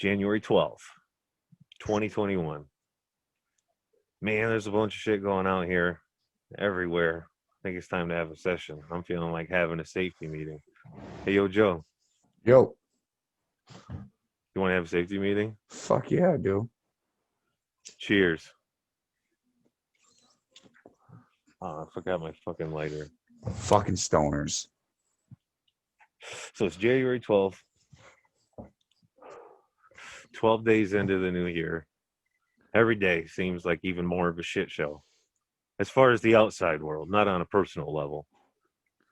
January 12th, 2021. Man, there's a bunch of shit going out here everywhere. I think it's time to have a session. I'm feeling like having a safety meeting. Hey, yo, Joe, Yo, you want to have a safety meeting? fuck yeah, I do. Cheers. Oh, I forgot my fucking lighter. Fucking stoners. So it's January 12th, 12 days into the new year. Every day seems like even more of a shit show. As far as the outside world, not on a personal level.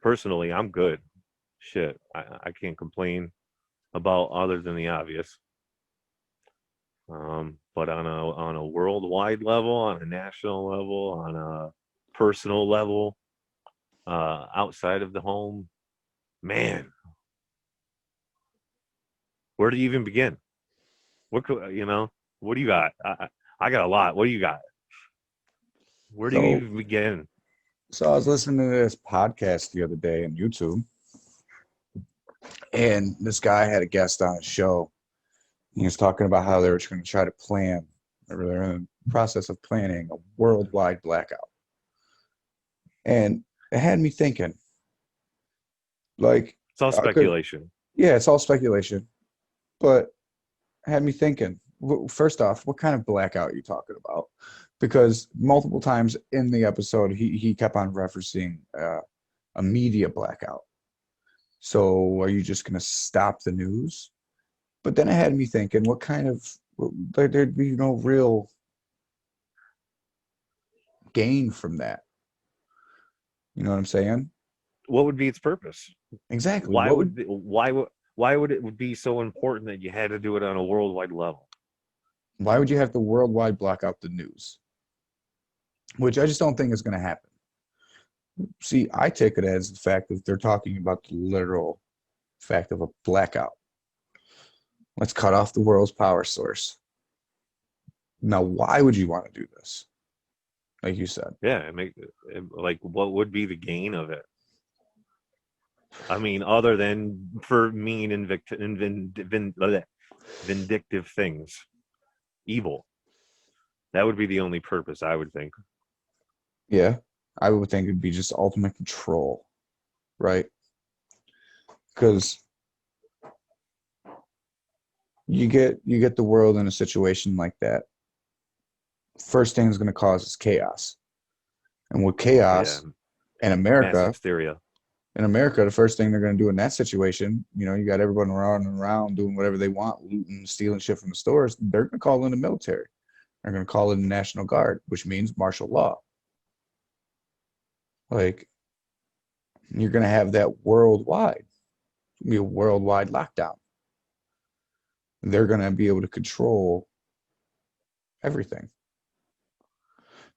Personally, I'm good. Shit, I can't complain about other than the obvious. But on a worldwide level, on a national level, on a personal level, outside of the home, man, where do you even begin? What what do you got? I got a lot. What do you got? Where do you So, even begin? so I was listening to this podcast the other day on YouTube, and this guy had a guest on his show. He was talking about how they were going to try to plan, or they're in the process of planning a worldwide blackout. And it had me thinking, like, It's all I could, speculation. yeah, it's all speculation, but it had me thinking, first off, what kind of blackout are you talking about? Because multiple times in the episode, he kept on referencing a media blackout. So are you just going to stop the news? But then it had me thinking, what kind of, there'd be no real gain from that. You know what I'm saying? What would be its purpose? Exactly. Why What would would, why would it be so important that you had to do it on a worldwide level? why would you have to worldwide block out the news? Which I just don't think is going to happen. See, I take it as the fact that they're talking about the literal fact of a blackout. Let's cut off the world's power source. Now, why would you want to do this? Like you said, Yeah, like what would be the gain of it? I mean, other than for mean and vindictive things, evil. That would be the only purpose, I would think. yeah, I would think it'd be just ultimate control, right? Because you get the world in a situation like that. First thing is going to cause is chaos, and with Yeah, chaos in mass America, hysteria. the first thing they're going to do in that situation, you got everyone running around doing whatever they want, looting, stealing shit from the stores. They're going to call in the military. They're going to call in the National Guard, which means martial law. Like you're going to have that worldwide. It's going to be a worldwide lockdown. They're going to be able to control everything.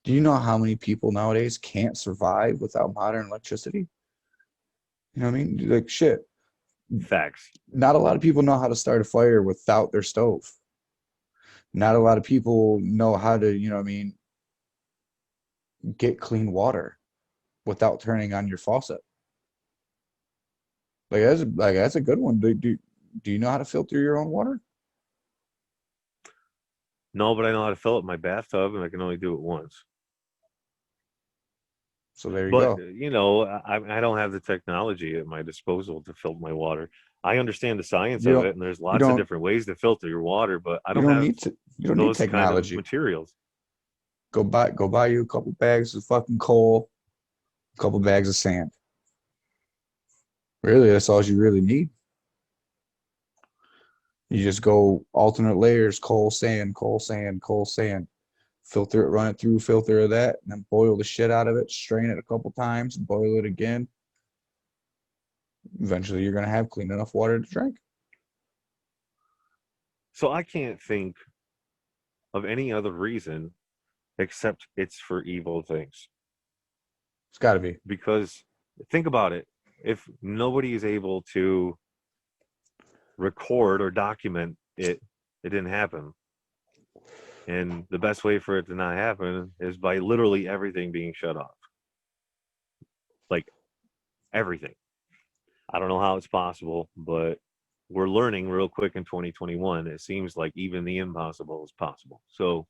Do you know how many people nowadays can't survive without modern electricity? You know what I mean? Like shit. Facts. Not a lot of people know how to start a fire without their stove. Not a lot of people know how to, you know what I mean, get clean water without turning on your faucet. Like that's a good one. Do you know how to filter your own water? No, but I know how to fill up my bathtub, and I can only do it once. So there you But go. I don't have the technology at my disposal to filter my water. I understand the science You of don't it, and there's you lots of don't different ways to filter your water, but I you don't don't have need to you don't need those kind of technology. materials. Go buy you a couple bags of fucking coal, a couple bags of sand. Really, that's all you really need. You just go alternate layers, coal, sand, coal, sand, coal, sand. Filter it, run it through filter of that, and then boil the shit out of it, strain it a couple times, boil it again. Eventually, you're going to have clean enough water to drink. So I can't think of any other reason except it's for evil things. It's got to be. Because think about it, if nobody is able to record or document it, it didn't happen. And the best way for it to not happen is by literally everything being shut off. Like everything. I don't know how it's possible, but we're learning real quick in 2021. It seems like even the impossible is possible. So,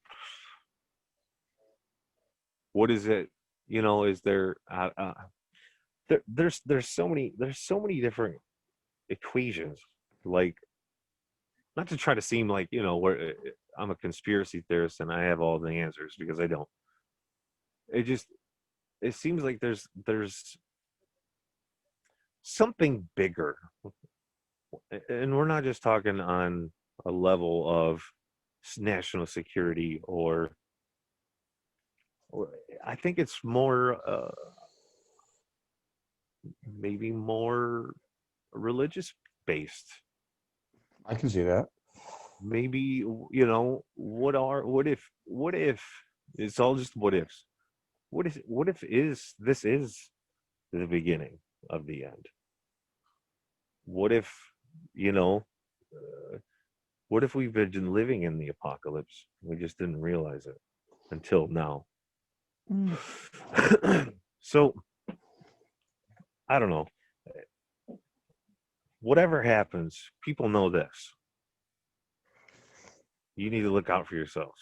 what is it? Is there? There's so many different equations. Like, not to try to seem like where I'm a conspiracy theorist and I have all the answers, because I don't. It just it seems like there's something bigger, and we're not just talking on a level of national security, or I think it's more maybe more religious based. I can see that. Maybe what if it's all just what ifs. What if is this is the beginning of the end? What if you know uh, what if we've been living in the apocalypse, we just didn't realize it until now? Mm. So I don't know. Whatever happens, people know this: you need to look out for yourselves.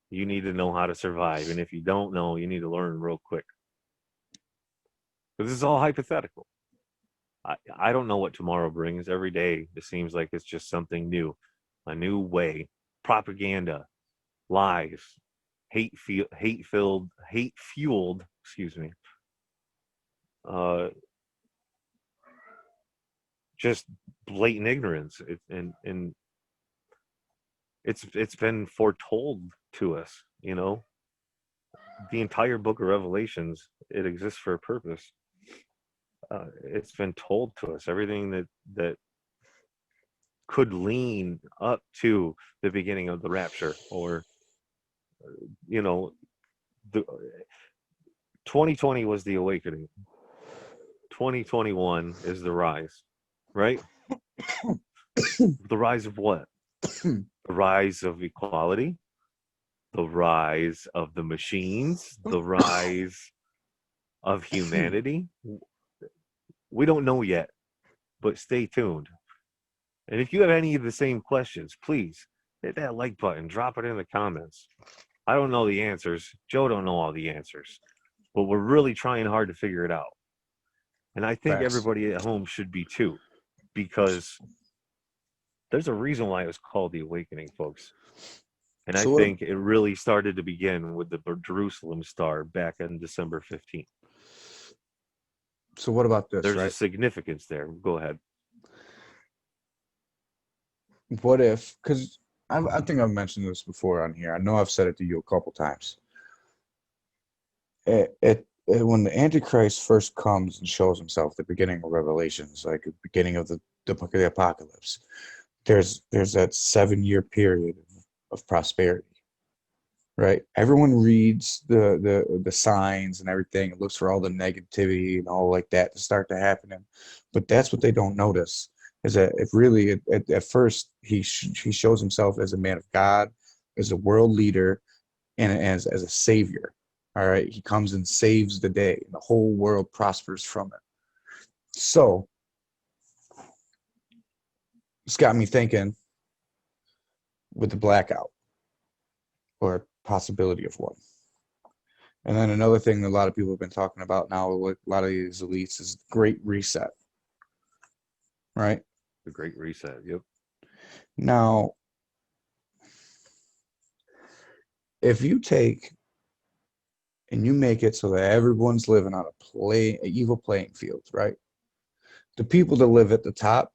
You need to know how to survive, and if you don't know, you need to learn real quick. Because this is all hypothetical. I don't know what tomorrow brings. Every day it seems like it's just something new, a new way. Propaganda, lies, hate fueled, excuse me, uh, just blatant ignorance. And it's been foretold to us. The entire book of Revelations, it exists for a purpose. It's been told to us. Everything that could lean up to the beginning of the rapture, or you know the 2020 was the awakening. 2021 is the rise, right? The rise of what? The rise of equality, the rise of the machines, the rise of humanity. We don't know yet, but stay tuned. And if you have any of the same questions, please hit that like button, drop it in the comments. I don't know the answers. Joe don't know all the answers, but we're really trying hard to figure it out. And I think Facts. everybody at home should be too, because there's a reason why it was called the Awakening, folks. And I So what? think it really started to begin with the Jerusalem star back on December 15th. So what about this, There's a right? significance there. Go ahead. What if? Because I think I've mentioned this before on here. I know I've said it to you a couple times. When the Antichrist first comes and shows himself, the beginning of Revelations, like the beginning of the book of the Apocalypse, there's that 7 year period of prosperity, right? Everyone reads the signs and everything, and looks for all the negativity and all like that to start to happening, but that's what they don't notice, is that if really at first he shows himself as a man of God, as a world leader, and as a savior. All right, he comes and saves the day, and the whole world prospers from it. So it's got me thinking with the blackout, or possibility of one. And then another thing that a lot of people have been talking about now, with a lot of these elites, is the Great Reset, right? The Great Reset. Yep. Now, if you take and you make it so that everyone's living on an evil playing field, right? The people that live at the top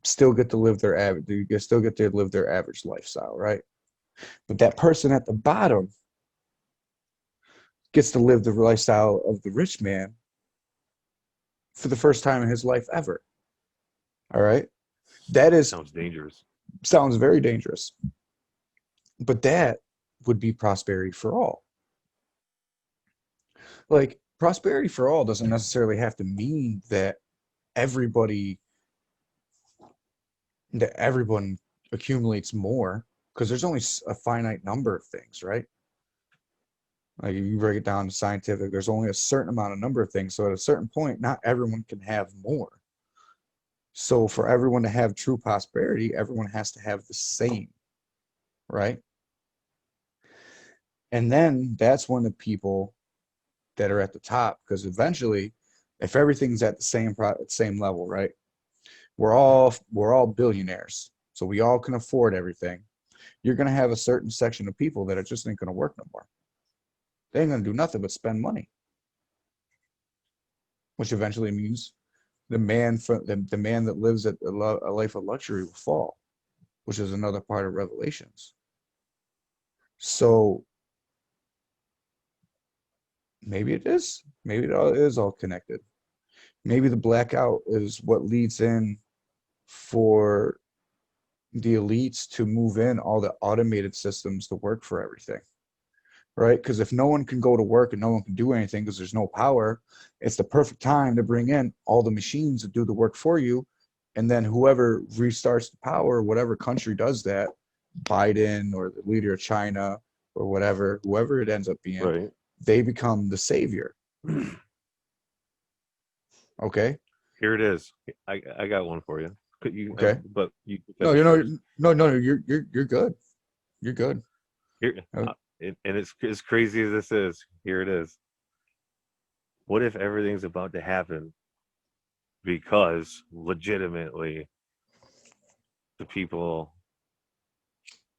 still get to live their average, you still get to live their average lifestyle, right? But that person at the bottom gets to live the lifestyle of the rich man for the first time in his life ever. All right. That Sounds dangerous. sounds very dangerous. But that would be prosperity for all. Like, prosperity for all doesn't necessarily have to mean that everybody everyone accumulates more, because there's only a finite number of things, right? Like, if you break it down to scientific, there's only a certain amount of number of things. So at a certain point, not everyone can have more. So for everyone to have true prosperity, everyone has to have the same, right? And then that's when the people that are at the top, because eventually, if everything's at the same level, right? We're all billionaires, so we all can afford everything. You're gonna have a certain section of people that are just ain't gonna work no more. They ain't gonna do nothing but spend money, which eventually means the man that lives a life of luxury will fall, which is another part of Revelations. So maybe it is. Maybe it all is all connected. Maybe the blackout is what leads in for the elites to move in all the automated systems to work for everything, right? Because if no one can go to work and no one can do anything because there's no power, it's the perfect time to bring in all the machines that do the work for you. And then whoever restarts the power, whatever country does that, Biden or the leader of China or whatever, whoever it ends up being, Right. they become the savior. Okay. Here it is. I got one for you. Could you? Okay. But you can No, finish first. no, you're good. You're good. Here, Uh, and it's as crazy as this is. Here it is. What if everything's about to happen because legitimately the people,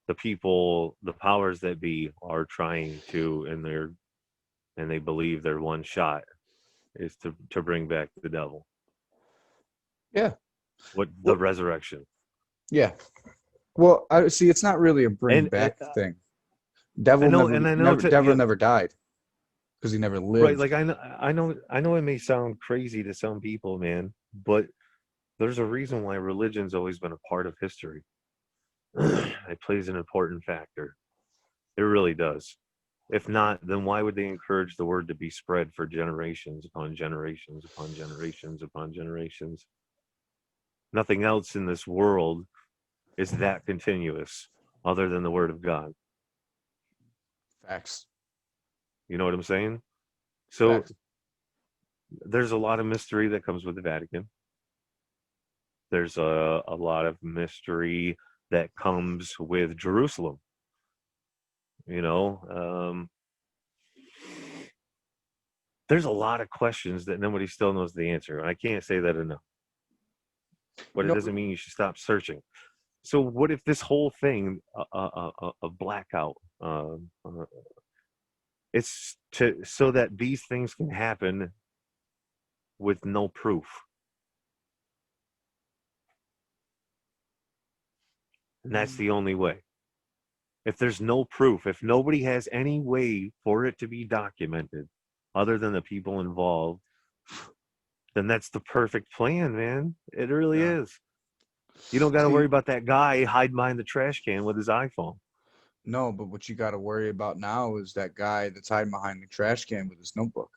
the powers that be are trying to, and they believe their one shot is to bring back the devil. yeah. What the What? resurrection? Yeah. Well, I see. It's not really a bring And back thing. I know, and I know, Devil never died because he never right? lived. Like I know. It may sound crazy to some people, man, but there's a reason why religion's always been a part of history. It plays an important factor. It really does. If not, then why would they encourage the word to be spread for generations upon generations upon generations upon generations? Nothing else in this world is that continuous other than the word of God. Facts. You know what I'm saying? So Facts. there's a lot of mystery that comes with the Vatican. There's a lot of mystery that comes with Jerusalem. You know, there's a lot of questions that nobody still knows the answer. And I can't say that enough, but You it know, doesn't mean you should stop searching. So what if this whole thing, a blackout, it's to so that these things can happen with no proof, and that's the only way. If there's no proof, if nobody has any way for it to be documented, other than the people involved, then that's the perfect plan, man. It really yeah. is. You don't got to worry See, about that guy hiding behind the trash can with his iPhone. no, but what you got to worry about now is that guy that's hiding behind the trash can with his notebook,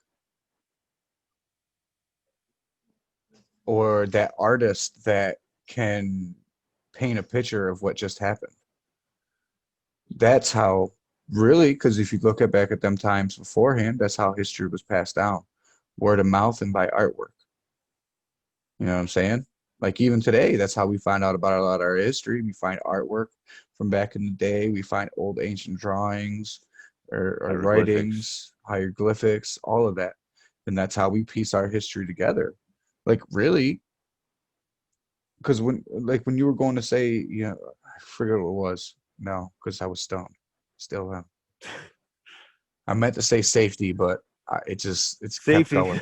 or that artist that can paint a picture of what just happened. That's how, really, because if you look at back at them times beforehand, that's how history was passed down, word of mouth and by artwork. You know what I'm saying? Like even today, that's how we find out about a lot of our history. We find artwork from back in the day. We find old ancient drawings or Hieroglyphics. writings, hieroglyphics, all of that. And that's how we piece our history together. Like really, because when you were going to say, I forget what it was. No, because I was stoned. Still am. I meant to say safety, but it's kept Safety. going.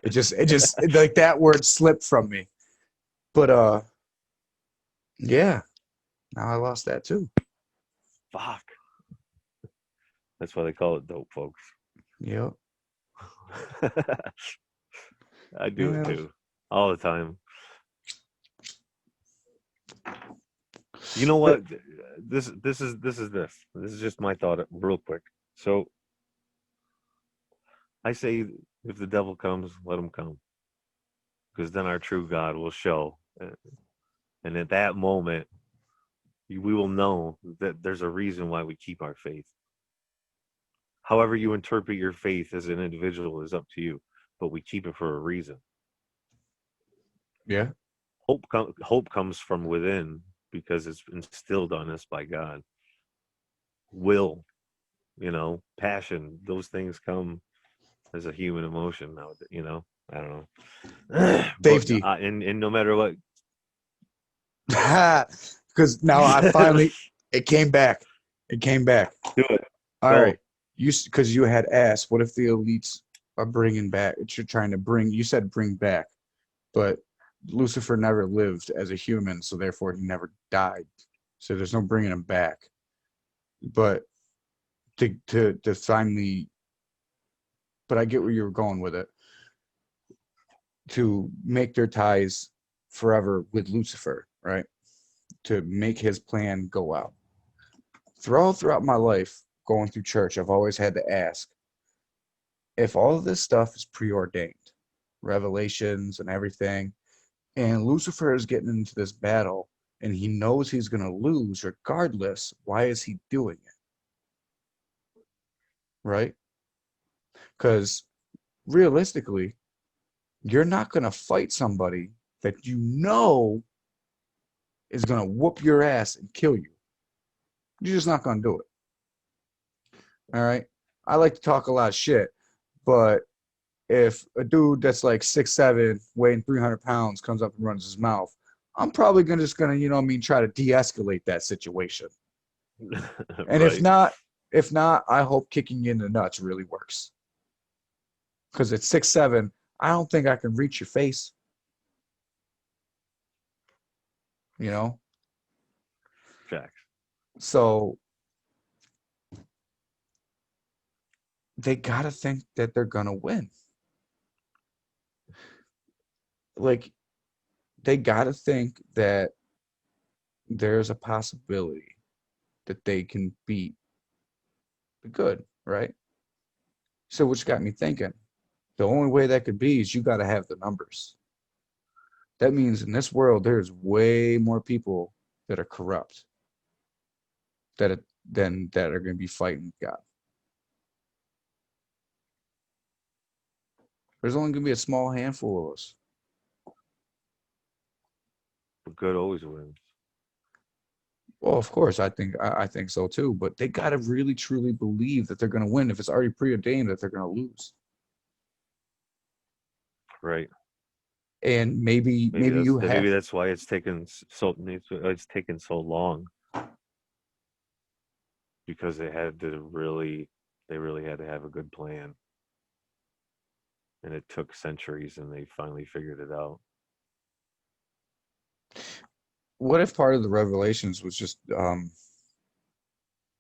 Like that word slipped from me. But yeah, now I lost that too. Fuck. That's why they call it dope, folks. Yep. I do it Yeah. too, all the time. You know But what? This is just my thought, real quick. So I say, if the devil comes, let him come, because then our true God will show, and at that moment, we will know that there's a reason why we keep our faith. However, you interpret your faith as an individual is up to you, but we keep it for a reason. yeah, Hope comes from within because it's instilled on us by God. Will, passion, those things come as a human emotion now, I don't know. But Safety. and no matter what. Because now I finally, it came back. It came back. Do it. All Go. right. Because you had asked, what if the elites are bringing back, you're trying to bring, you said bring back, but Lucifer never lived as a human, so therefore he never died. So there's no bringing him back. But to finally, but I get where you were going with it. To make their ties forever with Lucifer, right? To make his plan go out. Throughout my life, going through church, I've always had to ask if all of this stuff is preordained, revelations and everything, and Lucifer is getting into this battle and he knows he's going to lose regardless, why is he doing it? Right? Because realistically, you're not going to fight somebody that you know is going to whoop your ass and kill you. You're just not going to do it. All right? I like to talk a lot of shit, but if a dude that's like 6'7", weighing 300 pounds comes up and runs his mouth, I'm probably just gonna, try to de-escalate that situation. And Right. if not, I hope kicking you in the nuts really works. Because at 6'7", I don't think I can reach your face. You know? Facts. So they gotta think that they're gonna win. Like, they gotta think that there's a possibility that they can beat the good, right? So which got me thinking, the only way that could be is you got to have the numbers. That means in this world, there's way more people that are corrupt than that are going to be fighting God. There's only going to be a small handful of us. But good always wins. Well, of course, I think so too. But they got to really truly believe that they're going to win if it's already preordained that they're going to lose. Right. And maybe you have. Maybe that's why it's taken so long, because they really had to have a good plan, and it took centuries, and they finally figured it out. What if part of the revelations was just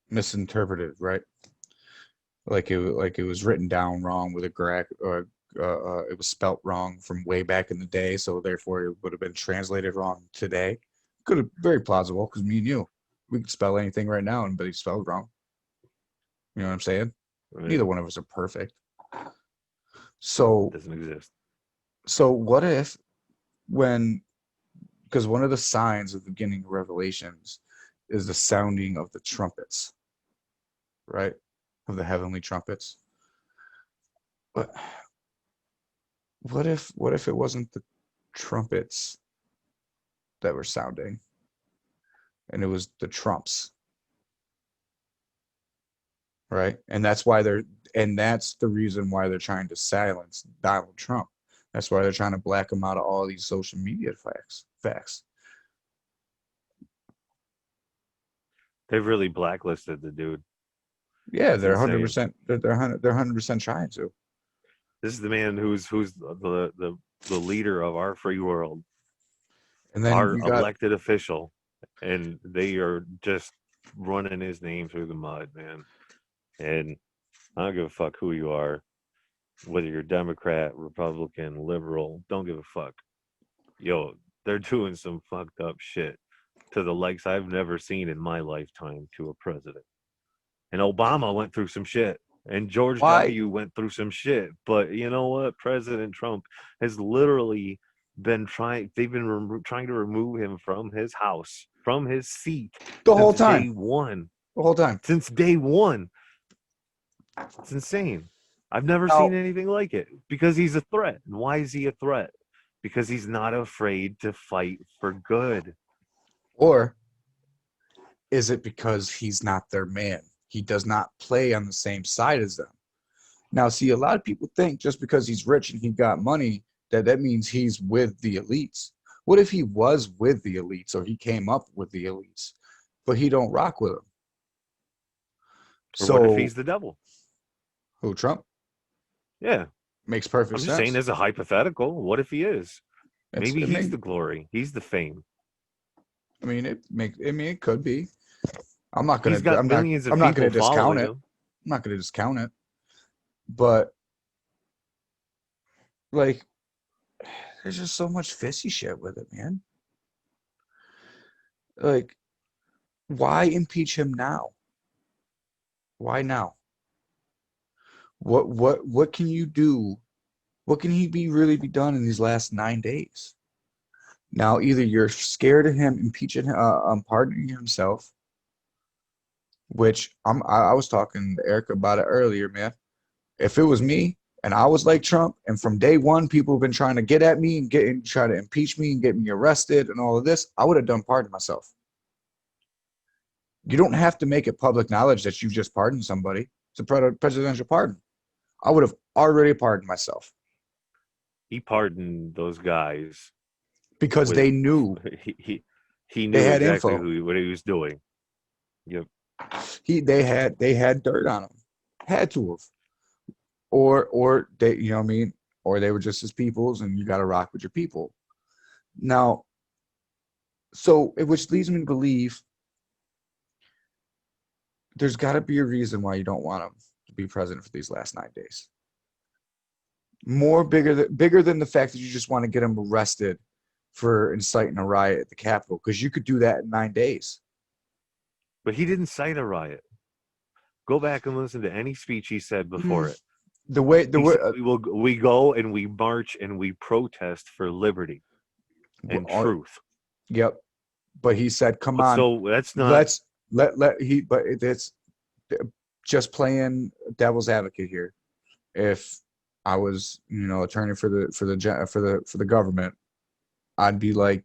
misinterpreted, right? Like it was written down wrong with a correct or it was spelt wrong from way back in the day, so therefore it would have been translated wrong today. Could have very plausible because me and you, we could spell anything right now and but he spelled wrong. You know what I'm saying? Right? Neither one of us are perfect. So It doesn't exist. what if when because one of the signs of the beginning of Revelations is the sounding of the trumpets, right? Of the heavenly trumpets. But what if it wasn't the trumpets that were sounding and it was the trumps, right? And that's the reason why they're trying to silence Donald Trump. That's why they're trying to black him out of all these social media facts. They've really blacklisted the dude. Yeah, It's they're insane. 100%. They're 100% trying to. This is the man who's the leader of our free world, And then our you got elected official, and they are just running his name through the mud, man. And I don't give a fuck who you are, whether you're Democrat, Republican, liberal, don't give a fuck. Yo, they're doing some fucked up shit to the likes I've never seen in my lifetime to a president. And Obama went through some shit. And George why W. went through some shit. But you know what? President Trump has literally they've been trying to remove him from his house, from his seat the whole since time. day one. The whole time. Since day one. It's insane. I've never Now, seen anything like it because he's a threat. And why is he a threat? Because he's not afraid to fight for good. Or is it because he's not their man? He does not play on the same side as them. Now, see, a lot of people think just because he's rich and he got money, that means he's with the elites. What if he was with the elites or he came up with the elites, but he don't rock with them? Or what if So, he's the devil? who, Trump? Yeah. Makes perfect I'm just saying sense. as a hypothetical, what if he is? Maybe It he's make, the glory. He's the fame. it could be. I'm not He's gonna, got millions of I'm not gonna people discount following it. him. I'm not gonna discount it. But like, there's just so much fishy shit with it, man. Like, why impeach him now? Why now? What can you do? What can he really be done in these last 9 days? Now, either you're scared of him impeaching, pardoning himself, which I was talking to Eric about it earlier, man. If it was me and I was like Trump, and from day one people have been trying to get at me and try to impeach me and get me arrested and all of this, I would have done pardon myself. You don't have to make it public knowledge that you just pardoned somebody. It's a presidential pardon. I would have already pardoned myself He pardoned those guys because with they knew he they knew had exactly info. what he was doing. Yep. They had dirt on him, had to have, or they, you know what I mean, or they were just his peoples, and you got to rock with your people. Now, so which leads me to believe there's got to be a reason why you don't want him to be president for these last 9 days. More bigger than the fact that you just want to get him arrested for inciting a riot at the Capitol, because you could do that in 9 days. But he didn't cite a riot. Go back and listen to any speech he said before it. The way He said we go and we march and we protest for liberty and truth. Yep. But he said, "Come on, So that's not let's let he." But it's just playing devil's advocate here. If I was, attorney for the government, I'd be like,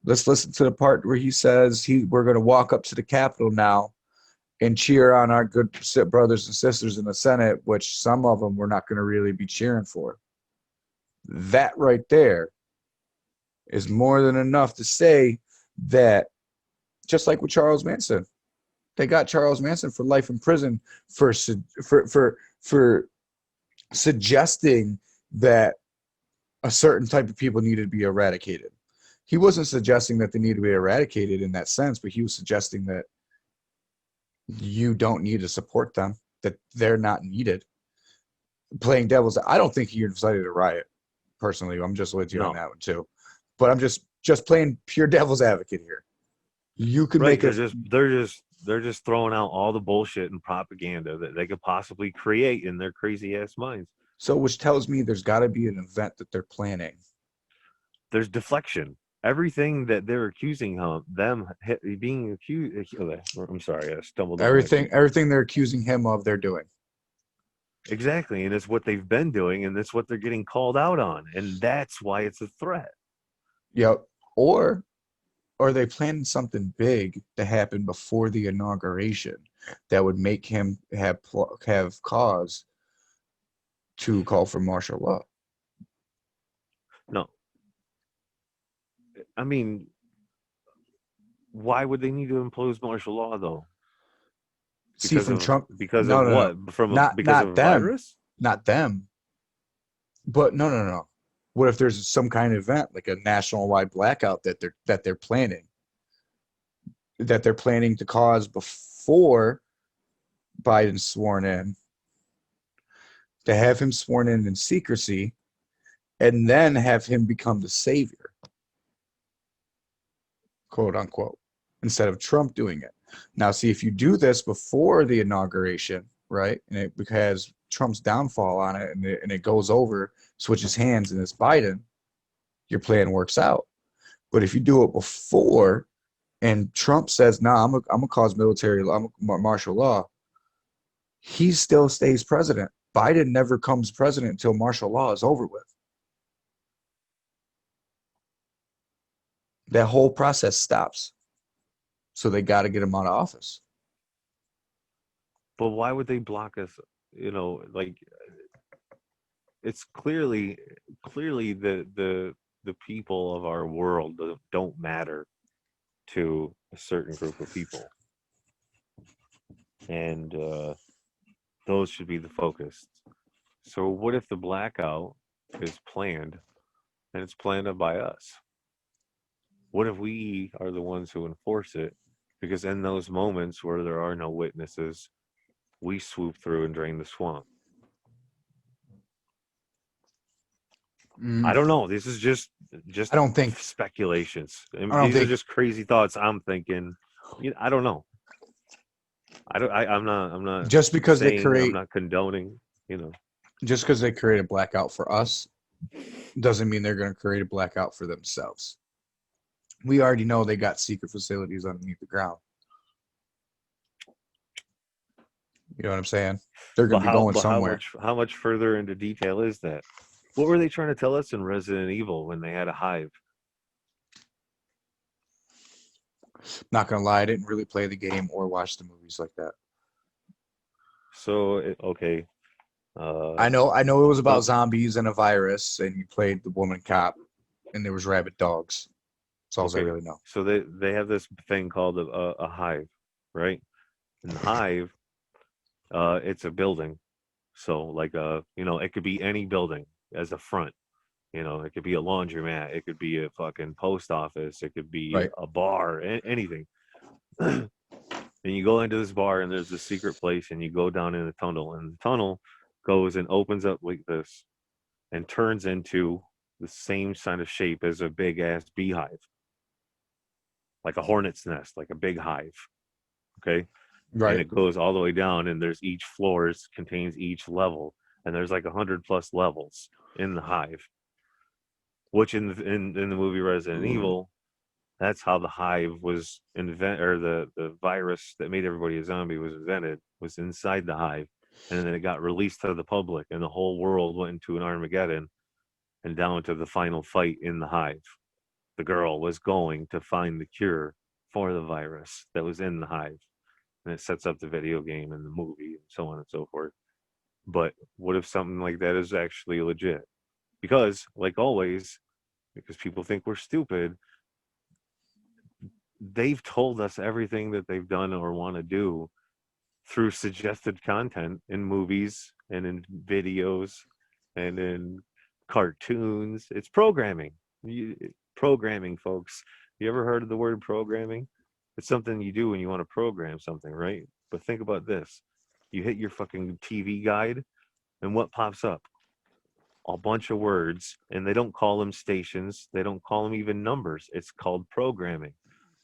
let's listen to the part where he says we're going to walk up to the Capitol now and cheer on our good brothers and sisters in the Senate, which some of them we're not going to really be cheering for. That right there is more than enough to say that, just like with Charles Manson, they got Charles Manson for life in prison for suggesting that a certain type of people needed to be eradicated. He wasn't suggesting that they need to be eradicated in that sense, but he was suggesting that you don't need to support them, that they're not needed. Playing devil's, I don't think he incited a riot. Personally, I'm just with you on that one too. But I'm just playing pure devil's advocate here. You can make it. They're just throwing out all the bullshit and propaganda that they could possibly create in their crazy ass minds. So, which tells me there's got to be an event that they're planning. There's deflection. Everything that they're accusing them being accused. I'm sorry, I stumbled. Everything they're accusing him of, they're doing. Exactly, and it's what they've been doing, and that's what they're getting called out on, and that's why it's a threat. Yep. Or are they planning something big to happen before the inauguration that would make him have cause to call for martial law? No. I mean, why would they need to impose martial law, though? Trump, because of what? Because of a virus? Not them. But no. What if there's some kind of event like a national-wide blackout that they're planning to cause before Biden's sworn in, to have him sworn in secrecy, and then have him become the savior, quote unquote, instead of Trump doing it. Now, see, if you do this before the inauguration, right, and it has Trump's downfall on it, and it goes over, switches hands, and it's Biden, your plan works out. But if you do it before, and Trump says, "Nah, I'm gonna cause martial law," he still stays president. Biden never comes president until martial law is over with. That whole process stops. So they got to get him out of office. But why would they block us? Like it's clearly the people of our world don't matter to a certain group of people, and those should be the focus. So what if the blackout is planned and it's planned by us? What if we are the ones who enforce it? Because in those moments where there are no witnesses, we swoop through and drain the swamp. I Mm, don't know. This is just I don't think. speculations. I mean, I don't these are think just crazy thoughts I'm thinking. I don't know. I don't. I'm not just because they saying. I'm create not condoning. You know. just because they create a blackout for us doesn't mean they're going to create a blackout for themselves. We already know they got secret facilities underneath the ground. You know what I'm saying? They're going But to be how? going But how somewhere. much? How much further into detail is that? What were they trying to tell us in Resident Evil when they had a hive? Not going to lie, I didn't really play the game or watch the movies like that. So okay. I know it was about So zombies and a virus, and you played the woman cop, and there was rabid dogs. That's all I okay. really know. So they have this thing called a hive, right? And the hive, it's a building. So like it could be any building as a front. It could be a laundromat, it could be a fucking post office, it could be Right. a bar, anything. And you go into this bar and there's a secret place and you go down in a tunnel and the tunnel goes and opens up like this and turns into the same kind of shape as a big ass beehive, like a hornet's nest, like a big hive. Okay. And Right. it goes all the way down and there's each floors contains each level and there's like 100+ levels in the hive, which in the movie Resident Evil, that's how the hive was invented, or the virus that made everybody a zombie was invented, was inside the hive. And then it got released to the public, and the whole world went into an Armageddon and down to the final fight in the hive. The girl was going to find the cure for the virus that was in the hive. And it sets up the video game and the movie and so on and so forth. But what if something like that is actually legit? Because, like always, because people think we're stupid, they've told us everything that they've done or want to do through suggested content in movies and in videos and in cartoons. It's programming. Programming, folks. You ever heard of the word programming? It's something you do when you want to program something, right? But think about this. You hit your fucking TV guide, and what pops up? A bunch of words, and they don't call them stations. They don't call them even numbers. It's called programming.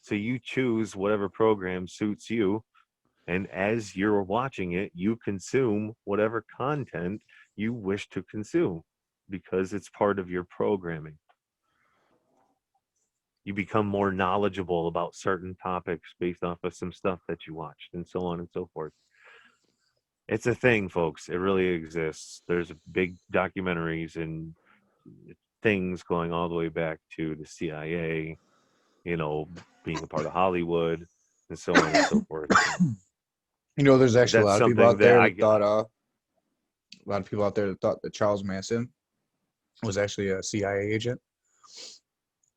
So you choose whatever program suits you, and as you're watching it, you consume whatever content you wish to consume because it's part of your programming. You become more knowledgeable about certain topics based off of some stuff that you watched, and so on and so forth. It's a thing, folks. It really exists. There's big documentaries and things going all the way back to the CIA, being a part of Hollywood, and so on and so forth. There's actually a That's lot of people something out that there I that thought a lot of people out there that thought that Charles Manson was actually a CIA agent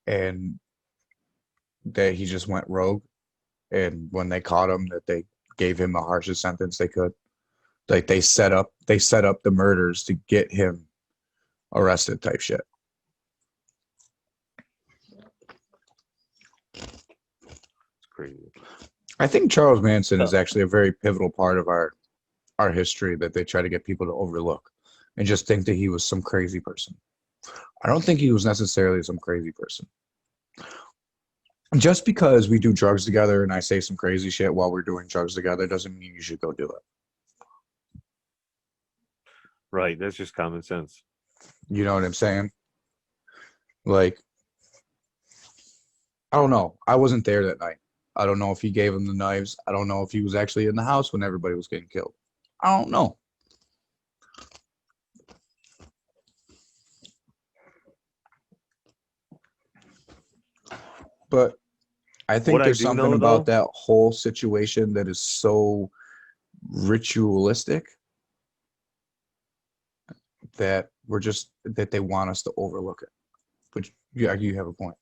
and that he just went rogue. And when they caught him, that they gave him the harshest sentence they could. Like they set up the murders to get him arrested type shit. it's crazy. I think Charles Manson is So, actually a very pivotal part of our history that they try to get people to overlook and just think that he was some crazy person. I don't think he was necessarily some crazy person. Just because we do drugs together and I say some crazy shit while we're doing drugs together doesn't mean you should go do it. right, that's just common sense. You know what I'm saying? Like, I don't know. I wasn't there that night. I don't know if he gave him the knives. I don't know if he was actually in the house when everybody was getting killed. I don't know. But I What think I there's do something know about though, that whole situation that is so ritualistic that that they want us to overlook it. Which, yeah, you have a point.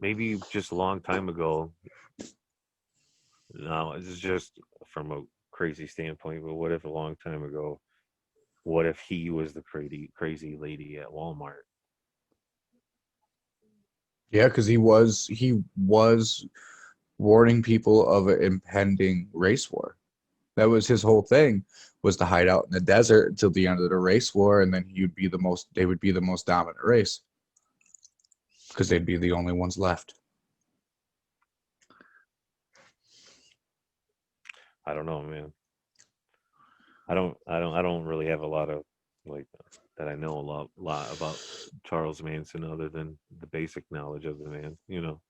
maybe just a long time ago. No, it's just from a crazy standpoint. But what if a long time ago? What if he was the crazy lady at Walmart? Yeah, because he was warning people of an impending race war. That was his whole thing, was to hide out in the desert until the end of the race war, and then they would be the most dominant race because they'd be the only ones left. I don't know, man. I don't really have a lot of like that. I know lot about Charles Manson other than the basic knowledge of the man. You know,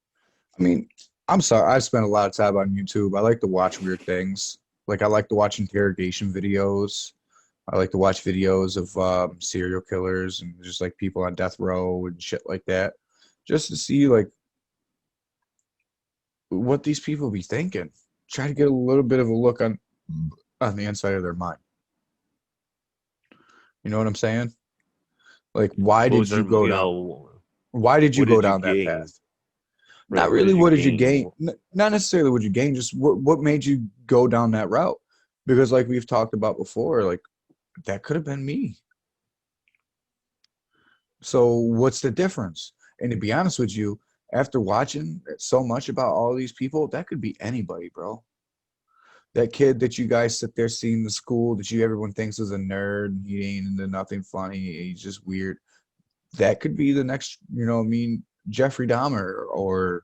I mean, I'm sorry, I spent a lot of time on YouTube. I like to watch weird things. Like I like to watch interrogation videos. I like to watch videos of serial killers and just like people on death row and shit like that, just to see like what these people be thinking. Try to get a little bit of a look on the inside of their mind. You know what I'm saying? Like, what was there? You know, why did you what go did you down that gain? path? Not Right? What really did you what did you gain? gain, not necessarily what you gain, just what made you go down that route. Because like we've talked about before, like that could have been me. So what's the difference? And to be honest with you, after watching so much about all these people, that could be anybody, bro. That kid that you guys sit there seeing in the school that you everyone thinks is a nerd and he ain't into nothing funny, he's just weird. That could be the next, Jeffrey Dahmer or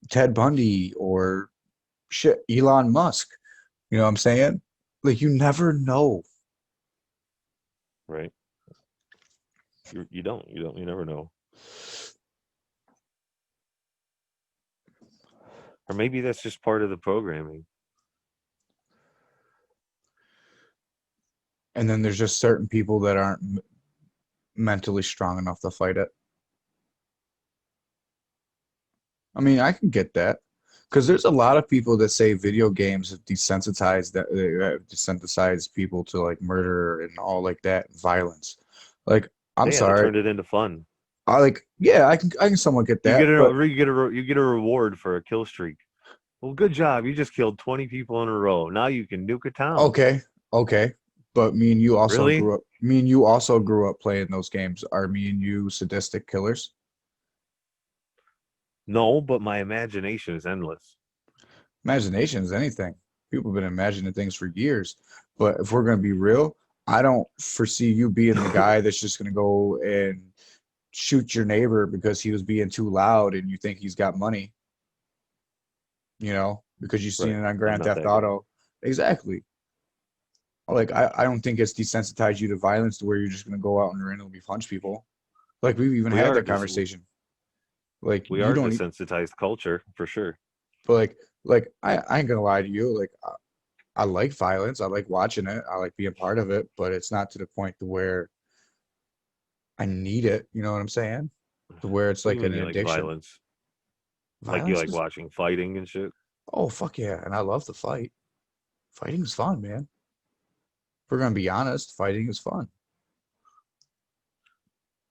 Ted Bundy or shit, Elon Musk. You know what I'm saying? Like you never know. Right? You never know. Or maybe that's just part of the programming. And then there's just certain people that aren't mentally strong enough to fight it. I mean, I can get that because there's a lot of people that say video games have desensitized people to like murder and all like that violence. Like, I'm Yeah, they sorry, turned it into fun. yeah, I can somewhat get You that, get but you get a reward for a kill streak. Well, good job. You just killed 20 people in a row. Now you can nuke a town. okay, okay. But Really? me and you also grew up playing those games. Are me and you sadistic killers? No, but my imagination is endless. Imagination is anything. People have been imagining things for years. But if we're going to be real, I don't foresee you being the guy that's just going to go and shoot your neighbor because he was being too loud and you think he's got money, because you've seen Right. it on I'm Grand not Theft that guy. Auto. Exactly. Like, I don't think it's desensitized you to violence to where you're just going to go out and randomly punch people. Like, we've even We had are that just conversation. Like, we you are don't, desensitized culture for sure. but I ain't gonna lie to you. Like, I like violence. I like watching it. I like being part of it, but it's not to the point to where I need it. You know what I'm saying? To where it's What do you like mean an you like addiction. violence? Like you Violence like is, watching fighting and shit? oh, fuck yeah. And I love to fight. Fighting is fun, man. If we're gonna be honest, fighting is fun.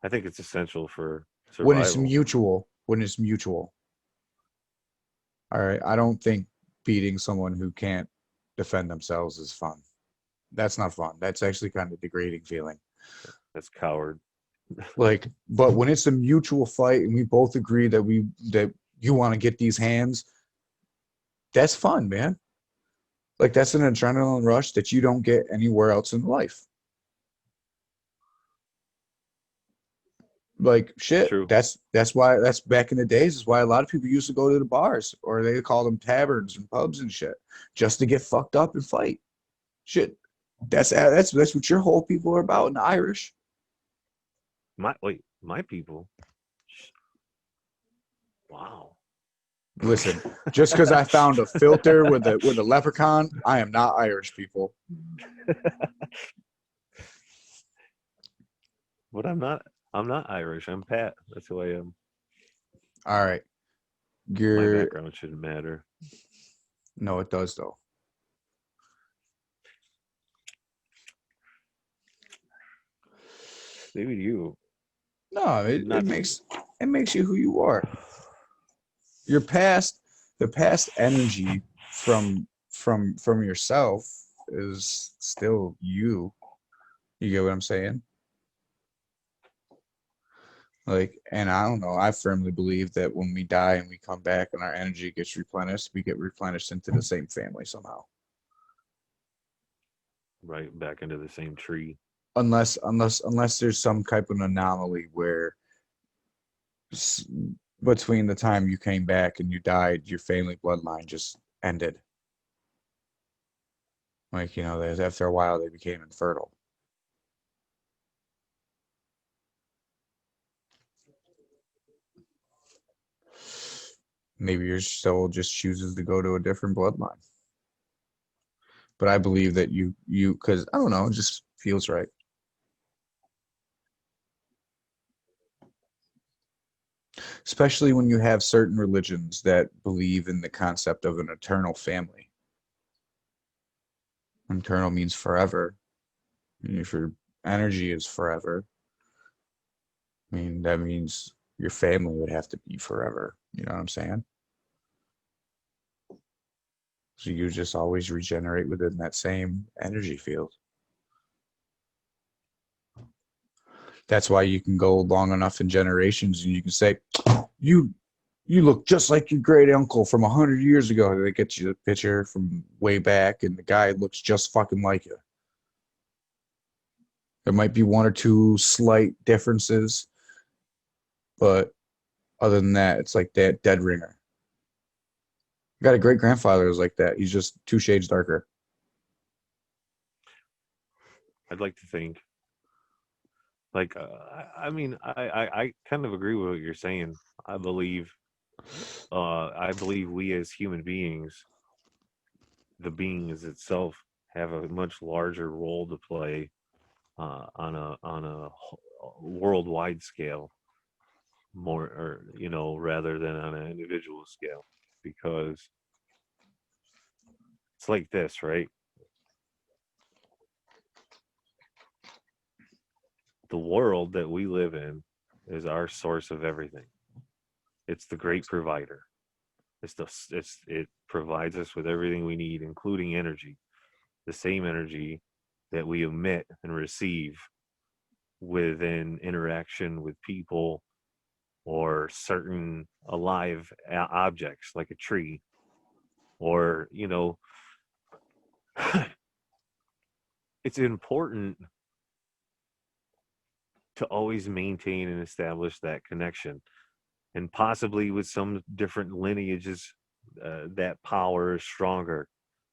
I think it's essential for When it's survival. mutual, when it's mutual. All right. I don't think beating someone who can't defend themselves is fun. That's not fun. That's actually kind of degrading feeling. That's coward. Like, but when it's a mutual fight and we both agree that you want to get these hands, that's fun, man. Like that's an adrenaline rush that you don't get anywhere else in life. Like It's shit. true. That's why that's back in the days is why a lot of people used to go to the bars or they call them taverns and pubs and shit just to get fucked up and fight. Shit. That's what your whole people are about in the Irish. My people. Wow. Listen, just because I found a filter with a leprechaun, I am not Irish, people. But I'm not. I'm not Irish. I'm Pat. That's who I am. All right. My You're background shouldn't matter. no, it does though. Maybe you. No, Not. it makes you who you are. Your past, the past energy from yourself is still you. You get what I'm saying? Like, and I don't know, I firmly believe that when we die and we come back and our energy gets replenished, we get replenished into the same family somehow. Right back into the same tree. Unless there's some type of anomaly where s- between the time you came back and you died, your family bloodline just ended. Like, after a while they became infertile. Maybe your soul just chooses to go to a different bloodline. But I believe that because I don't know, it just feels right. Especially when you have certain religions that believe in the concept of an eternal family. Eternal means forever. And if your energy is forever, I mean, that means your family would have to be forever. You know what I'm saying? So you just always regenerate within that same energy field. That's why you can go long enough in generations and you can say, you you look just like your great uncle from 100 years ago. They get you a picture from way back, and the guy looks just fucking like you. There might be one or two slight differences, but other than that, it's like that dead ringer. I got a great grandfather who's like that. He's just 2 shades darker. I'd like to think. Like, I mean, I kind of agree with what you're saying. I believe, I believe we as human beings, the beings itself, have a much larger role to play on a worldwide scale, more or rather than on an individual scale, because it's like this, right? The world that we live in is our source of everything. It's the great provider. It provides us with everything we need, including energy, the same energy that we emit and receive within interaction with people or certain alive objects like a tree, or it's important to always maintain and establish that connection, and possibly with some different lineages, that power is stronger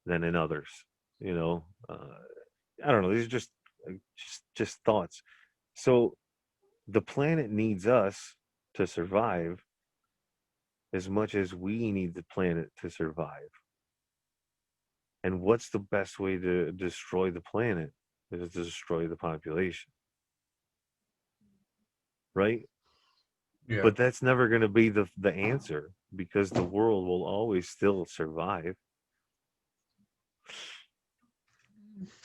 than in others. you know uh, I don't know, these are just thoughts. So the planet needs us to survive as much as we need the planet to survive. And what's the best way to destroy the planet? Is to destroy the population, right? Yeah. But that's never going to be the answer, because the world will always still survive.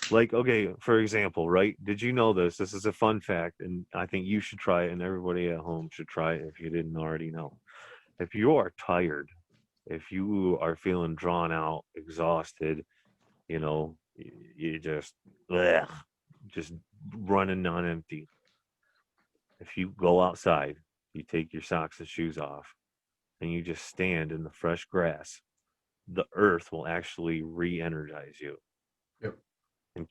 Like, okay, for example, right? Did you know this? This is a fun fact, and I think you should try it, and everybody at home should try it if you didn't already know. If you are tired, if you are feeling drawn out, exhausted, you just, bleh, just running on empty. If you go outside, you take your socks and shoes off, and you just stand in the fresh grass, the earth will actually re energize you. Yep. And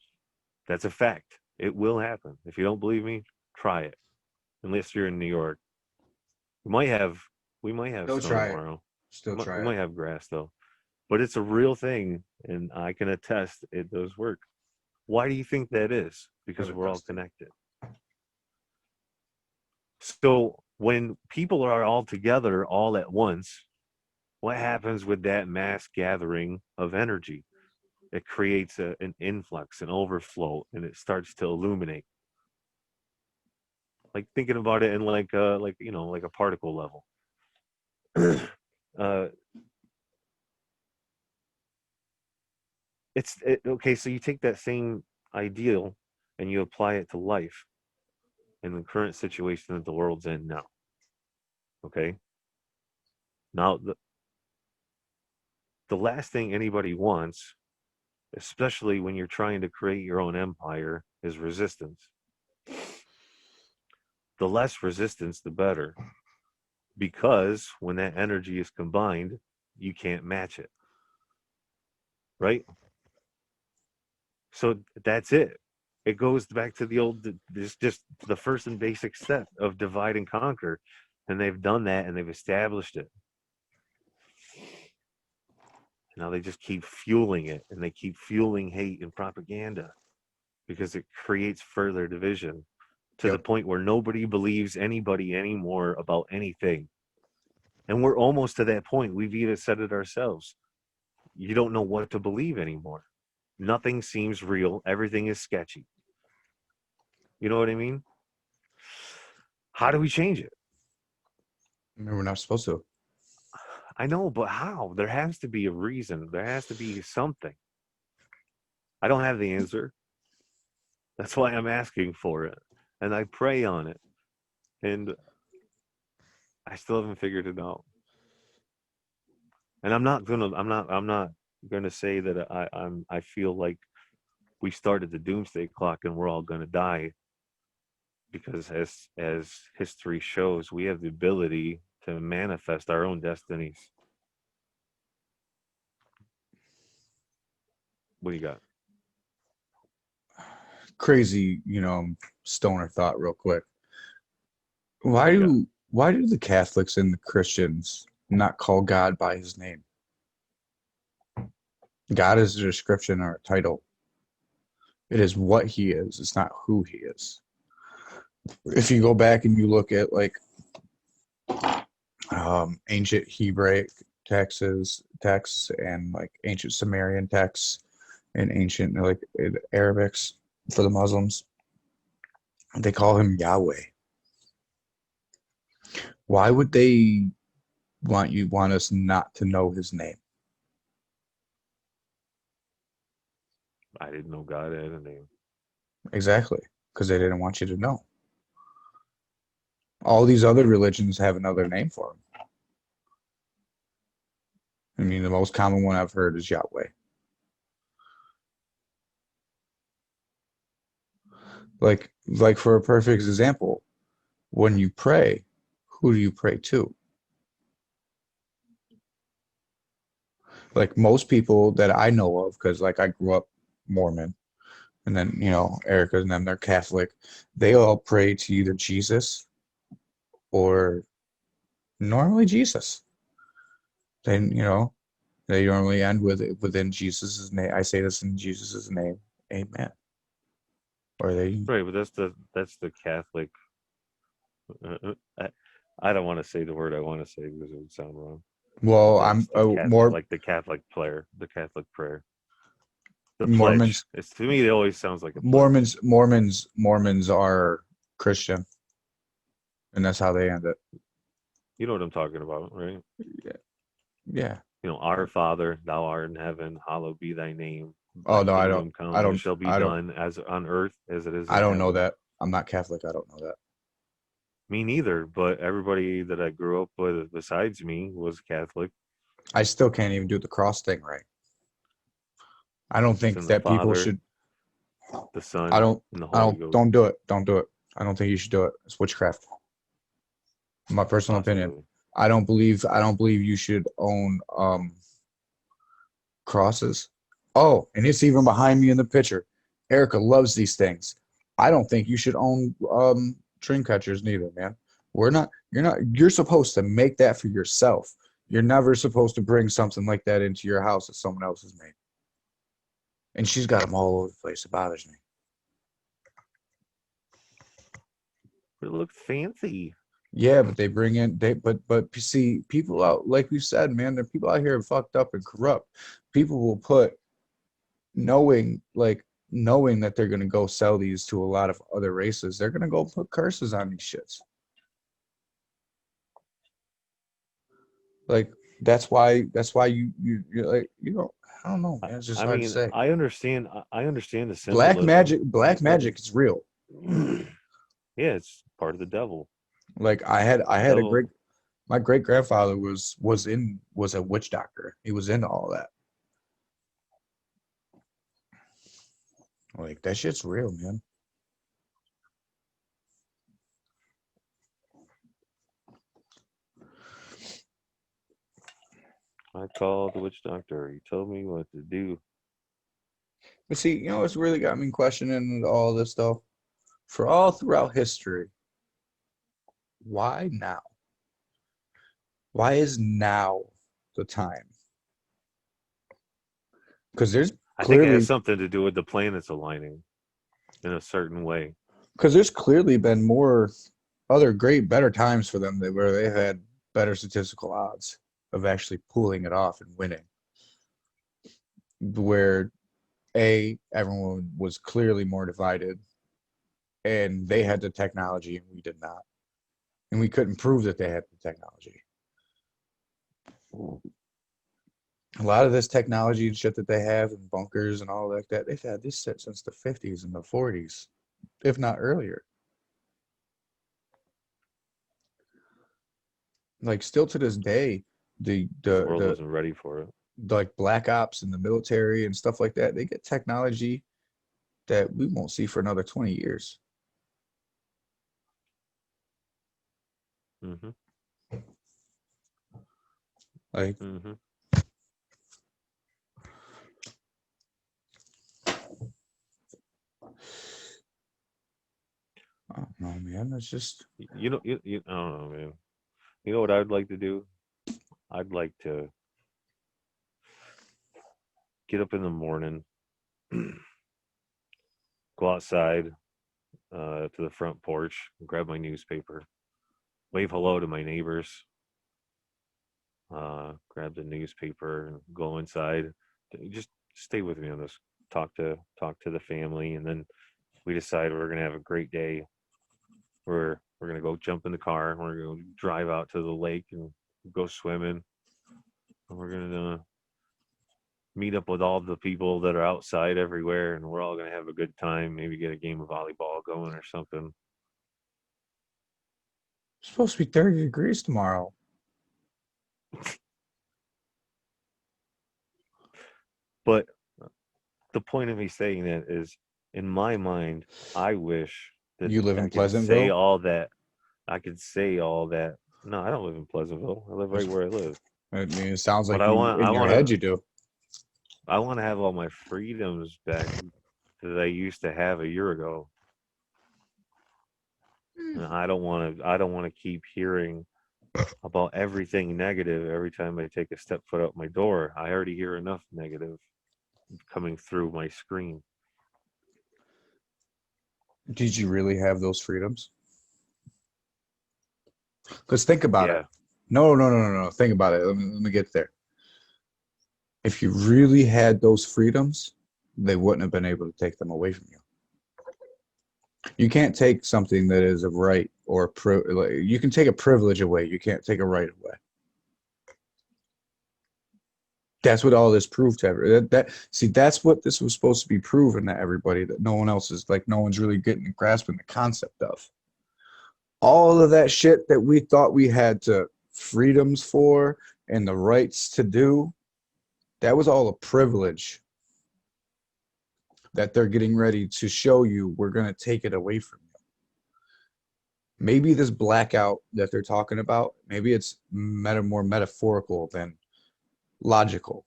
that's a fact. It will happen. If you don't believe me, try it. Unless you're in New York. We might have we might have Still snow try it. tomorrow. Still We try it. might have grass though. But it's a real thing, and I can attest it does work. Why do you think that is? Because Because it we're all does too. connected. So when people are all together all at once, what happens with that mass gathering of energy? It creates an influx, an overflow, and it starts to illuminate. Like thinking about it in like you know like a particle level. uh, okay. So you take that same ideal and you apply it to life in the current situation that the world's in now. Okay. Now the last thing anybody wants, especially when you're trying to create your own empire, is resistance. The less resistance, the better, because when that energy is combined, you can't match it, right? So that's it. It goes back to the old, this just the first and basic step of divide and conquer. And they've done that and they've established it. Now they just keep fueling it and they keep fueling hate and propaganda because it creates further division to the Yep. point where nobody believes anybody anymore about anything. And we're almost to that point. We've even said it ourselves. You don't know what to believe anymore. Nothing seems real. Everything is sketchy. You know what I mean? How do we change it? I mean, we're not supposed to. I know, but how? There has to be a reason. There has to be something. I don't have the answer. That's why I'm asking for it. And I pray on it. And I still haven't figured it out. And I'm not gonna say that I feel like we started the doomsday clock and we're all gonna die, because as history shows, we have the ability to manifest our own destinies. What do you got? Crazy, stoner thought real quick. What Why do you got? do why do the Catholics and the Christians not call God by his name? God is a description or a title. It is what he is. It's not who he is. If you go back and you look at like ancient Hebraic texts and like ancient Sumerian texts and ancient like Arabics for the Muslims, they call him Yahweh. Why would they want us not to know his name? I didn't know God had a name. Exactly, because they didn't want you to know. All these other religions have another name for him. I mean, the most common one I've heard is Yahweh. Like for a perfect example, when you pray, who do you pray to? Like most people that I know of, because like I grew up Mormon, and then Erica and them, they're Catholic. They all pray to either Jesus or normally Jesus. Then they normally end with it within Jesus's name. I say this in Jesus's name, Amen. Or they, Right, but that's the Catholic. I don't want to say the word I want to say because it would sound wrong. But well, I'm that's the Catholic, more like the Catholic prayer, the Catholic prayer, the pledge. Mormons. It's to me, it always sounds like a pledge. Mormons are Christian, and that's how they end it. You know what I'm talking about, right? Yeah, yeah. Our Father, thou art in heaven, hallowed be thy name. Oh Thy no, kingdom come, I what don't, shall be I don't, done as on earth as it is I in don't know heaven. that. I'm not Catholic. I don't know that. Me neither, but everybody that I grew up with besides me was Catholic. I still can't even do the cross thing right. I don't It's think in the that people Father, should. the I Son, don't. and the I Holy don't. Ghost. Don't do it. Don't do it. I don't think you should do it. It's witchcraft. My personal opinion. Possibly. I don't believe you should own crosses. Oh, and it's even behind me in the picture. Erica loves these things. I don't think you should own dream catchers neither, man. We're not. You're supposed to make that for yourself. You're never supposed to bring something like that into your house that someone else has made. And she's got them all over the place. It bothers me. But it looked fancy. Yeah, but they bring in but you see people out like we said, man, there are people out here fucked up and corrupt. People will put knowing like knowing that they're going to go sell these to a lot of other races, they're going to go put curses on these shits. Like that's why you're like, I don't know, man. It's just I hard to mean, say. I understand the symbolism. Black magic is real. Yeah, it's part of the devil. Like I The had a devil. great my great grandfather was a witch doctor. He was into all that. Like that shit's real, man. I called the witch doctor. He told me what to do. But see, it's really got me questioning all this stuff. For all throughout history, why now? Why is now the time? Because I think it has something to do with the planets aligning in a certain way. there's clearly been more other better times for them where they've had better statistical odds of actually pulling it off and winning. Where everyone was clearly more divided, and they had the technology and we did not, and we couldn't prove that they had the technology. A lot of this technology and shit that they have in bunkers and all like that, they've had this shit since the 50s and the 40s, if not earlier. Like still to this day, The world wasn't ready for it. like black ops in the military and stuff like that, they get technology that we won't see for another 20 years. Hmm. Like, Hmm. I don't know, man. It's just I don't know, man. You know what I'd like to do? I'd like to get up in the morning, go outside to the front porch, grab my newspaper, wave hello to my neighbors, grab the newspaper, and go inside. Just stay with me on this. Talk to the family, and then we decide we're gonna have a great day. We're gonna go jump in the car. We're gonna drive out to the lake and go swimming. And we're gonna meet up with all the people that are outside everywhere, and we're all gonna have a good time. Maybe get a game of volleyball going or something. it's supposed to be 30 degrees tomorrow. But the point of me saying that is, in my mind, I wish that You live I in could say Pleasantville? all that. I could say all that. No, I don't live in Pleasantville. I live right where I live. I mean, it sounds But like you in your head you do. I want to have all my freedoms back that I used to have a year ago. And I don't want to keep hearing about everything negative every time I take a step foot out my door. I already hear enough negative coming through my screen. Did you really have those freedoms? Because think about it. Yeah. No, no, no, no, no. Think about it. Let me get there. If you really had those freedoms, they wouldn't have been able to take them away from you. You can't take something that is a right or like, you can take a privilege away. You can't take a right away. That's what all this proved to everybody. See, that's what this was supposed to be proven to everybody that no one else is like, no one's really getting grasping the concept of. All of that shit that we thought we had to freedoms for and the rights to do, that was all a privilege that they're getting ready to show you. We're going to take it away from you. Maybe this blackout that they're talking about, maybe it's more metaphorical than logical.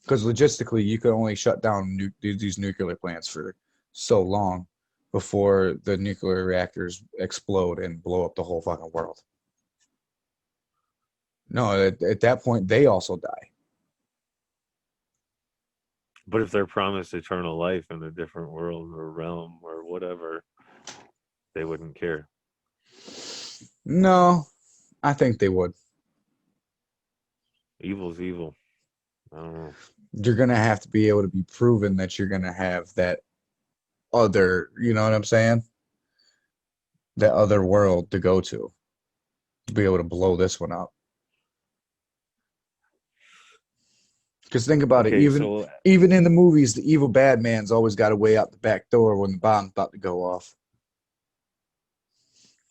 Because logistically, you could only shut down these nuclear plants for so long before the nuclear reactors explode and blow up the whole fucking world. No, at that point, they also die. But if they're promised eternal life in a different world or realm or whatever, they wouldn't care. No, I think they would. Evil's evil. I don't know. you're gonna have to be able to be proven that you're gonna have that other, you know what I'm saying? That other world to go to be able to blow this one up. Because think about it, Okay, even so even in the movies, the evil bad man's always got a way out the back door when the bomb's about to go off.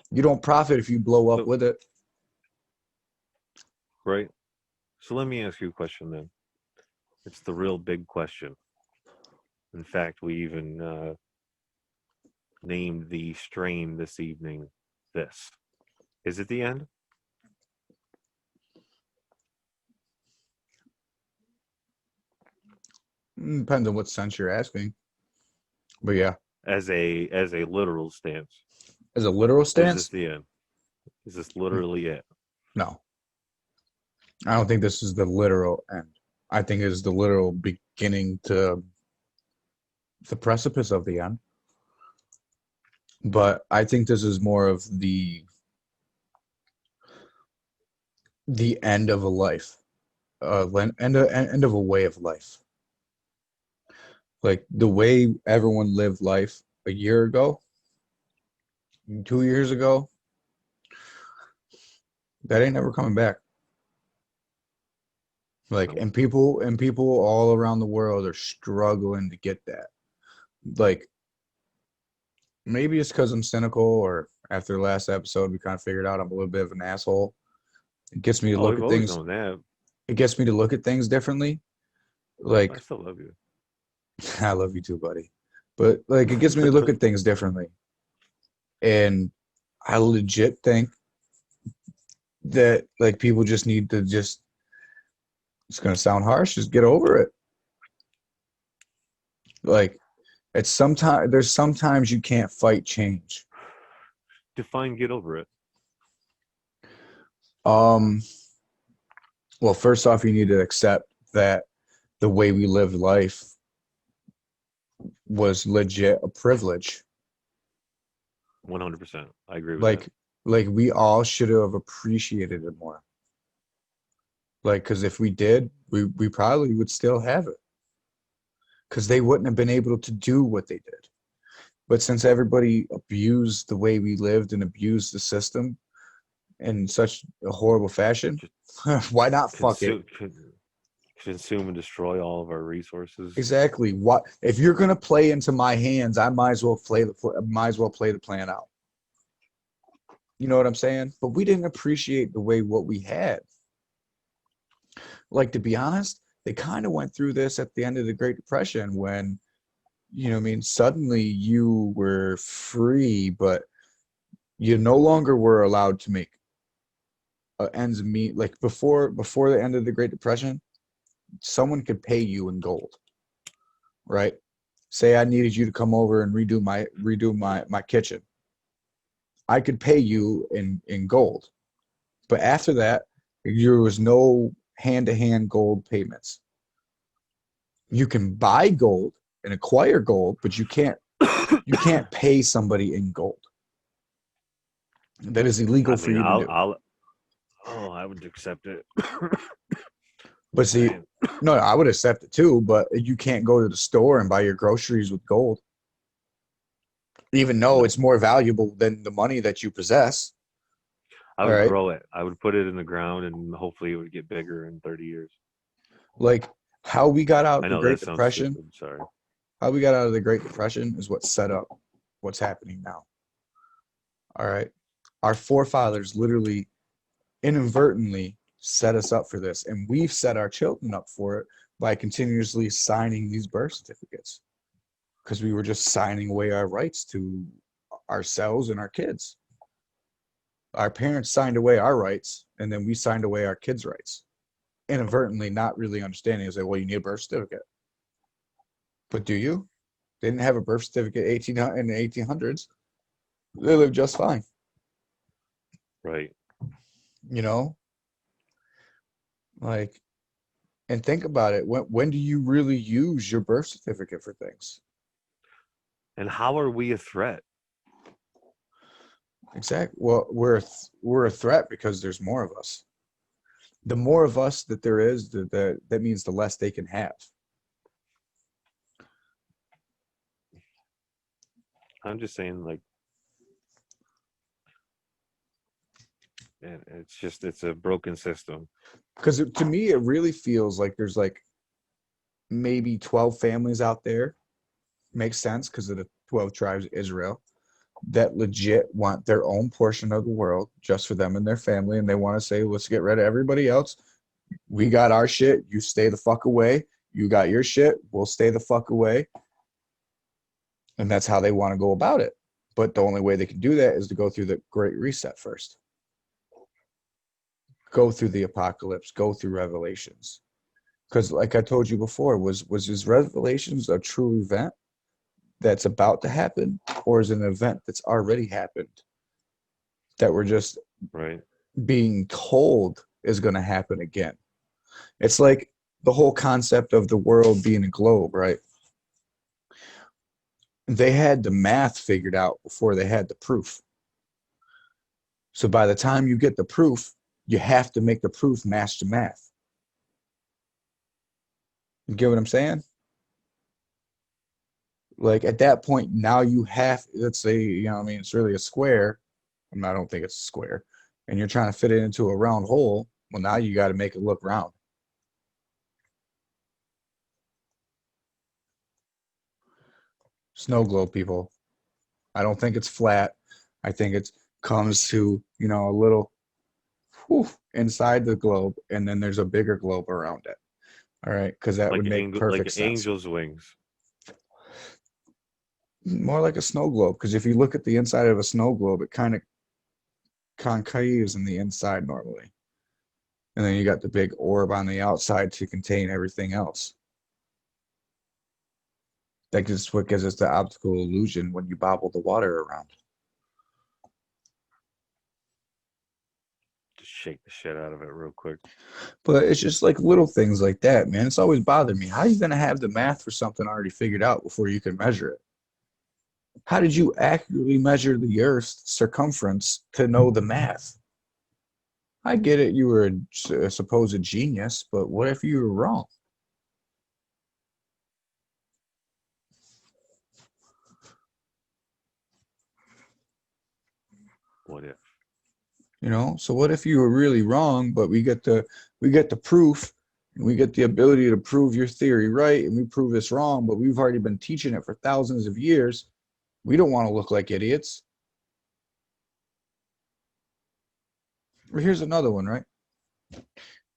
You don't profit if you blow up so with it. right. So let me ask you a question then. It's the real big question. In fact, we even named the strain this evening this. Is it the end? Depends on what sense you're asking. But yeah, As a literal stance. as a literal Or is this stance, the end? Is this literally it? no. I don't think this is the literal end. I think it is the literal beginning to the precipice of the end. But I think this is more of the end of a life, end of a way of life. Like the way everyone lived life a year ago, 2 years ago, that ain't never coming back. Like, No. and people all around the world are struggling to get that. Like, maybe it's because I'm cynical, or after the last episode, we kind of figured out I'm a little bit of an asshole. It gets me to Oh, look we've at always things. known that. It gets me to look at things differently. I Like, still love you. I love you too, buddy. But like, it gets me to look at things differently. And I legit think that like people just need to just. It's gonna sound harsh. Just get over it. Like, it's sometimes there's sometimes you can't fight change. Define get over it. Um, well, first off, you need to accept that the way we lived life was legit a privilege. 100%. I agree with that. Like we all should have appreciated it more. Like, because if we did, we probably would still have it. Because they wouldn't have been able to do what they did. But since everybody abused the way we lived and abused the system in such a horrible fashion, Just why not fuck it? consume and destroy all of our resources. Exactly. What if you're gonna play into my hands? I might as well play the plan out. You know what I'm saying? But we didn't appreciate the way what we had. Like to be honest, they kind of went through this at the end of the Great Depression when, you know, what I mean, suddenly you were free, but you no longer were allowed to make ends meet. Like before the end of the Great Depression, someone could pay you in gold, right? Say I needed you to come over and redo my kitchen. I could pay you in gold. But after that, there was no hand-to-hand gold payments. You can buy gold and acquire gold, but you can't pay somebody in gold. That is illegal I for mean, you to do. I would accept it. But Just see, saying. no, I would accept it too, but you can't go to the store and buy your groceries with gold, even though No, it's more valuable than the money that you possess. I All would right. grow it. I would put it in the ground, and hopefully, it would get bigger in 30 years. Like how we got out I of the know that Great sounds Depression, stupid. Sorry. how we got out of the Great Depression is what set up what's happening now. All right. Our forefathers literally inadvertently set us up for this, and we've set our children up for it by continuously signing these birth certificates because we were just signing away our rights to ourselves and our kids. Our parents signed away our rights, and then we signed away our kids' rights, inadvertently, not really understanding. It's like, well, you need a birth certificate, but do you? They didn't have a birth certificate in the 1800s. They lived just fine, Right. you know. Like, and think about it. When do you really use your birth certificate for things? And how are we a threat? Exactly. Well, we're a threat because there's more of us. The more of us that there is, that means the less they can have. I'm just saying, like, it's a broken system. Because to me, it really feels like there's like maybe 12 families out there. Makes sense because of the 12 tribes of Israel that legit want their own portion of the world just for them and their family. And they want to say, let's get rid of everybody else. We got our shit. You stay the fuck away. You got your shit. We'll stay the fuck away. And that's how they want to go about it. But the only way they can do that is to go through the Great Reset first. Go through the apocalypse. Go through Revelations. Because, like I told you before, was his Revelations a true event that's about to happen, or is it an event that's already happened that we're just Right. being told is going to happen again? It's like the whole concept of the world being a globe, right? They had the math figured out before they had the proof. So by the time you get the proof, you have to make the proof match the math. You get what I'm saying? Like at that point, now you have, let's say, I mean, it's really a square. I don't think it's a square. And you're trying to fit it into a round hole. Well, now you got to make it look round. Snow globe, people. I don't think it's flat. I think it comes to, a little inside the globe, and then there's a bigger globe around it. All right, because that would make Like perfect an sense. angel's wings. More like a snow globe, because if you look at the inside of a snow globe, it kind of concaves in the inside normally. And then you got the big orb on the outside to contain everything else. That's what gives us the optical illusion when you bobble the water around. Just shake the shit out of it real quick. But it's just like little things like that, man. It's always bothered me. How are you going to have the math for something already figured out before you can measure it? How did you accurately measure the Earth's circumference to know the math? I get it, you were a supposed genius, but what if you were wrong? What if? So what if you were really wrong, but we get the proof, and we get the ability to prove your theory right, and we prove this wrong, but we've already been teaching it for thousands of years. We don't want to look like idiots. Well, here's another one, right?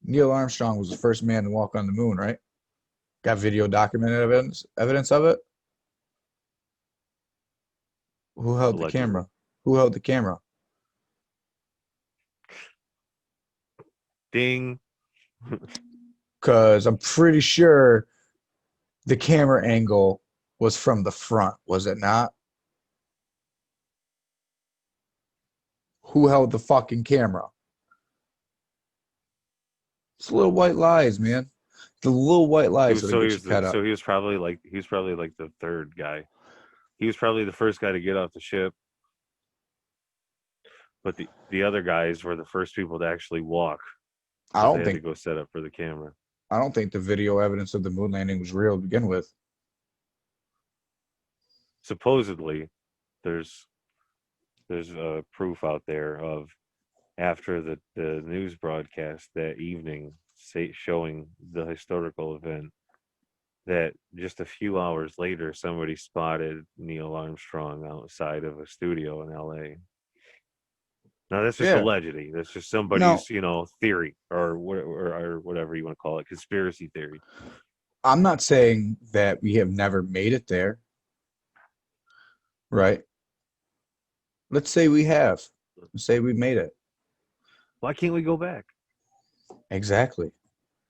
Neil Armstrong was the first man to walk on the moon, right? Got video documented evidence of it. Who held the Allegedly. camera? Who held the camera? Ding. Because I'm pretty sure the camera angle was from the front, was it not? Who held the fucking camera? It's little white lies, man. The little white He lies was that'll so he get you was cut up. so he was probably like the third guy. He was probably the first guy to get off the ship, but the other guys were the first people to actually walk I because they don't had to think go set up for the camera. I don't think the video evidence of the moon landing was real to begin with. Supposedly, there's proof out there of after the news broadcast that evening showing the historical event that just a few hours later somebody spotted Neil Armstrong outside of a studio in LA. Now that's just Yeah. allegedly. That's just No, somebody's, theory or whatever you want to call it, conspiracy theory. I'm not saying that we have never made it there, right? Let's say we have. Let's say we made it. Why can't we go back? Exactly.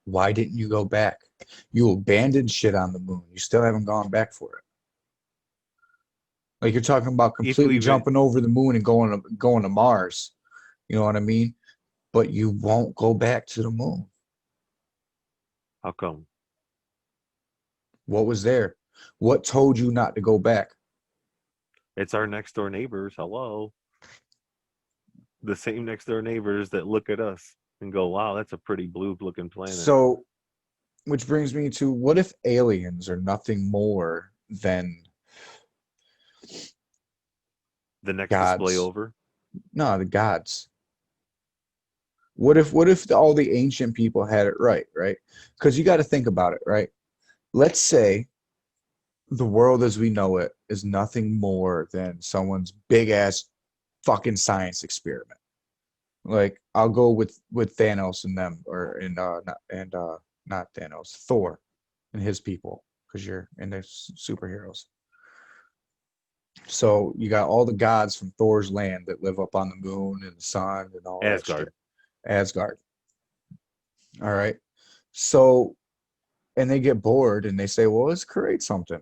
Why didn't you go back? You abandoned shit on the moon. You still haven't gone back for it. Like you're talking about If you completely even, jumping over the moon and going to Mars. You know what I mean? But you won't go back to the moon. how come? What was there? What told you not to go back? It's our next door neighbors. Hello, the same next door neighbors that look at us and go, "Wow, that's a pretty blue looking planet." So, which brings me to what if aliens are nothing more than The next display Gods. over. No, the gods. What if all the ancient people had it right, right? Because you got to think about it, right? Let's say the world as we know it is nothing more than someone's big ass fucking science experiment. Like I'll go with Thanos and them, or not Thanos, Thor and his people, because you're in the superheroes. So you got all the gods from Thor's land that live up on the moon and the sun and all that shit. Asgard. Asgard. All right. So and they get bored and they say, well, let's create something,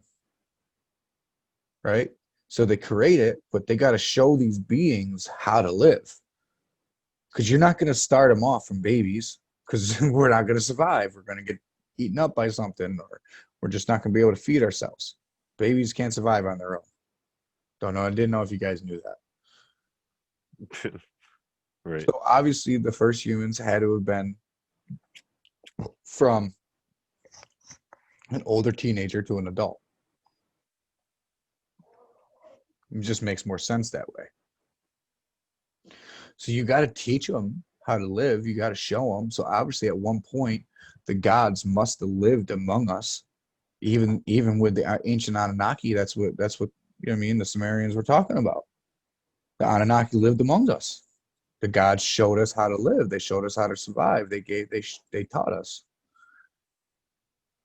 right? So they create it, but they got to show these beings how to live. Because you're not going to start them off from babies, because we're not going to survive. We're going to get eaten up by something, or we're just not going to be able to feed ourselves. Babies can't survive on their own. Don't know. I didn't know if you guys knew that. Right. So obviously, the first humans had to have been from an older teenager to an adult. It just makes more sense that way. So you got to teach them how to live. You got to show them. So obviously, at one point, the gods must have lived among us. Even with the ancient Anunnaki, that's what you know what I mean. The Sumerians were talking about. The Anunnaki lived among us. The gods showed us how to live. They showed us how to survive. They taught us.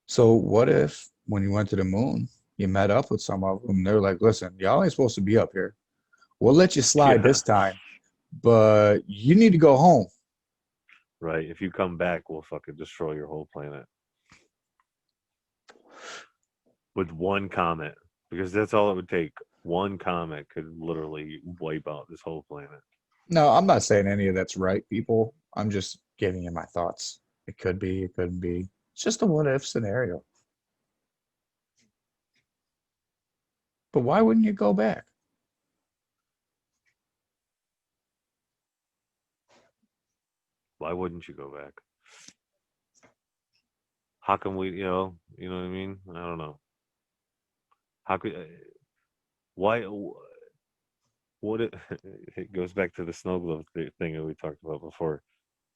So what if when you went to the moon, you met up with some of them? They're like, listen, y'all ain't supposed to be up here. We'll let you slide Yeah. this time, but you need to go home. Right. If you come back, we'll fucking destroy your whole planet with one comment, because that's all it would take. One comment could literally wipe out this whole planet. No, I'm not saying any of that's right, people. I'm just giving you my thoughts. It could be, it couldn't be. It's just a what if scenario. But why wouldn't you go back? Why wouldn't you go back? How come we, you know what I mean? I don't know. How could, why, what it, it goes back to the snow globe thing that we talked about before.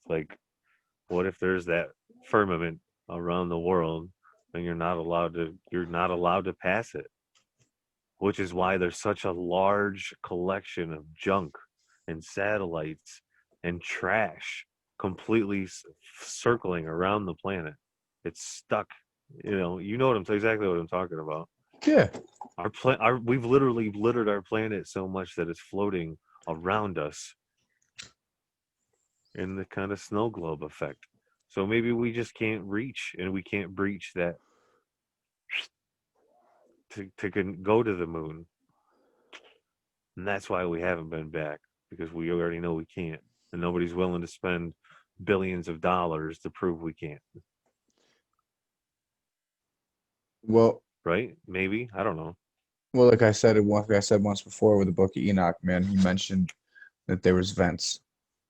It's like, what if there's that firmament around the world and you're not allowed to pass it? Which is why there's such a large collection of junk and satellites and trash completely circling around the planet. It's stuck. Exactly what I'm talking about. Yeah. We've literally littered our planet so much that it's floating around us in the kind of snow globe effect. So maybe we just can't reach, and we can't breach that to go to the moon. And that's why we haven't been back, because we already know we can't. And nobody's willing to spend billions of dollars to prove we can't. Well, Right? Maybe. I don't know. like I said once before with the Book of Enoch, man, he mentioned that there was vents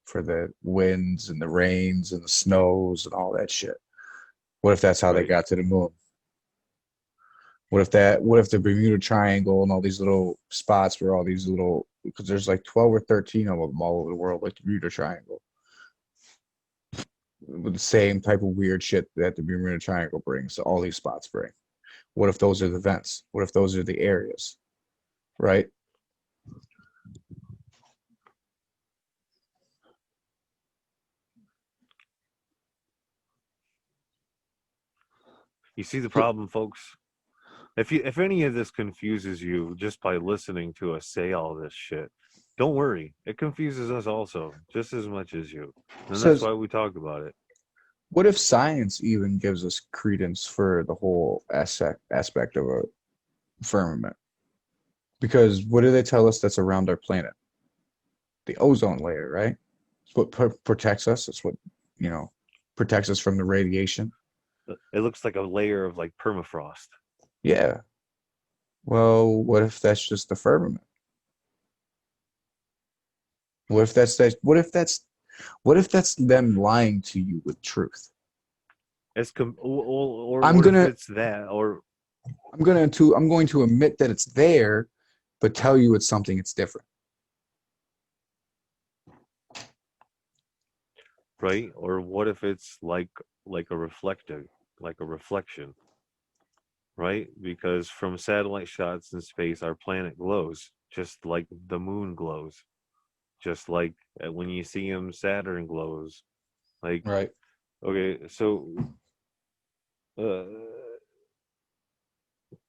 for the winds and the rains and the snows and all that shit. What if that's how they Right? got to the moon? What if the Bermuda Triangle and all these little spots were all these little, because there's like 12 or 13 of them all over the world, like the Bermuda Triangle, with the same type of weird shit that the Bermuda Triangle brings, so all these spots bring. What if those are the vents? What if those are the areas? Right? You see the So, problem, folks? If any of this confuses you just by listening to us say all this shit, don't worry. It confuses us also, just as much as you. And that's says, why we talk about it. what if science even gives us credence for the whole aspect of a firmament? Because what do they tell us that's around our planet? The ozone layer, right? It's what protects us. It's what, you know, protects us from the radiation. It looks like a layer of like permafrost. Yeah. Well, what if that's just the firmament? What if what if that's them lying to you with truth? I'm Or if gonna it's that, or I'm going to admit that it's there, but tell you it's something it's different. right? Or what if it's like a reflective, like a reflection, right? Because from satellite shots in space, our planet glows just like the moon glows, just like when you see him, Saturn glows. Like, Right. okay, so, uh,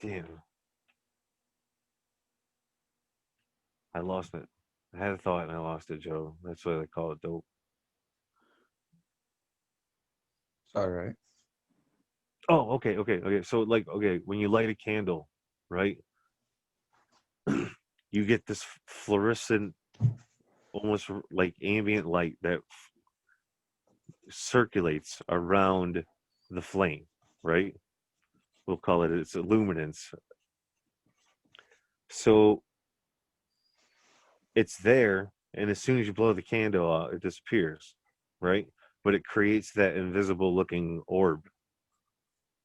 damn, I lost it. I had a thought and I lost it, Joe. That's why they call it dope. It's all right. Oh, okay. So, like, okay, when you light a candle, right, you get this fluorescent, almost like ambient light that circulates around the flame, right? We'll call it its illuminance. So it's there, and as soon as you blow the candle out, it disappears, right? But it creates that invisible looking orb,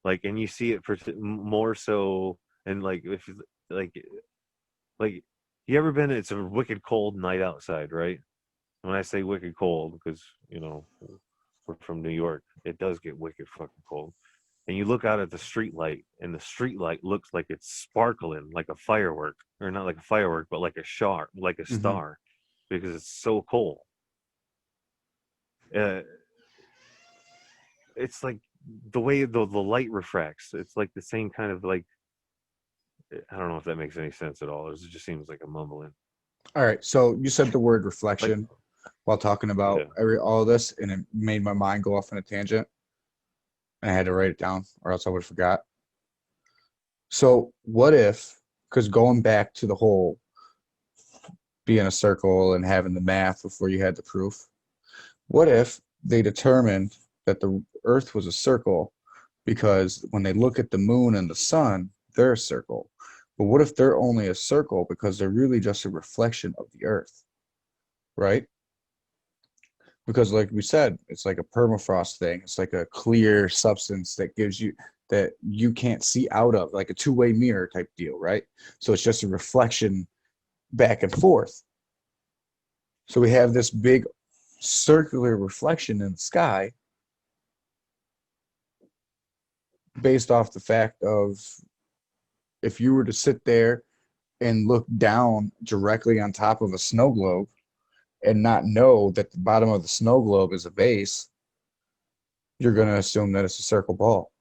like, and you see it more so, and like if like like you ever been? It's a wicked cold night outside, right? When I say wicked cold, because we're from New York, it does get wicked fucking cold. And you look out at the street light, and the street light looks like it's sparkling like a firework, or not like a firework, but like a star, like a Mm-hmm. star, because it's so cold. Uh, it's like the way the light refracts. It's like the same kind of like, I don't know if that makes any sense at all. It just seems like a mumbling. All right. So you said the word Like, reflection while talking about yeah, all of this, and it made my mind go off on a tangent, and I had to write it down, or else I would have forgot. So what if, because going back to the whole being a circle and having the math before you had the proof, what if they determined that the Earth was a circle because when they look at the moon and the sun, they're a circle. But what if they're only a circle because they're really just a reflection of the Earth, right? Because like we said, it's like a permafrost thing. It's like a clear substance that gives you that you can't see out of, like a two-way mirror type deal, right? So it's just a reflection back and forth. So we have this big circular reflection in the sky based off the fact of if you were to sit there and look down directly on top of a snow globe and not know that the bottom of the snow globe is a base, you're going to assume that it's a circle ball,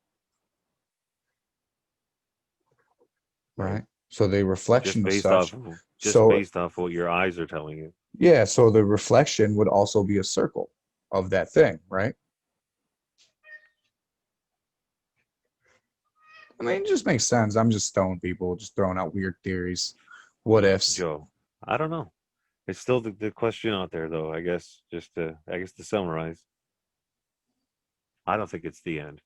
right. right? So the reflection of such. Just So based off what your eyes are telling you. yeah, so the reflection would also be a circle of that thing, right? I mean, it just makes sense. I'm just stoned people, just throwing out weird theories, what ifs. Joe, I don't know. It's still the question out there, though. I guess to summarize, I don't think it's the end.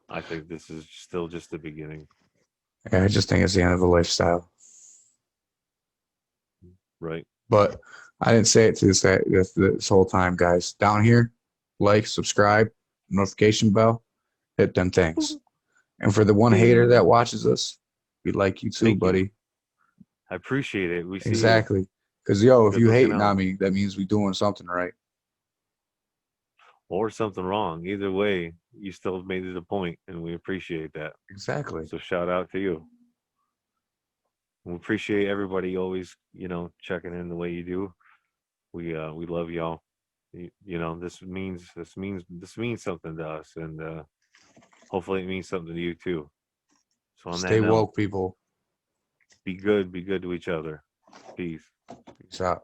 I think this is still just the beginning, Yeah, I just think it's the end of a lifestyle. right? But I didn't say it to this whole time, guys. Down here, like, subscribe, notification bell, hit them things. And for the one hater that Bing. watches us, we like you too, Thank you. buddy. I appreciate it. We see you. Exactly. Because, yo, if Good you looking hating out. on me, that means we doing something right. Or something wrong. Either way, you still made it a point, and we appreciate that. Exactly. So shout out to you. We appreciate everybody always, checking in the way you do. We love y'all. This means something to us, and hopefully it means something to you too. So on that Stay note, woke, people. be good to each other. Peace. Peace out.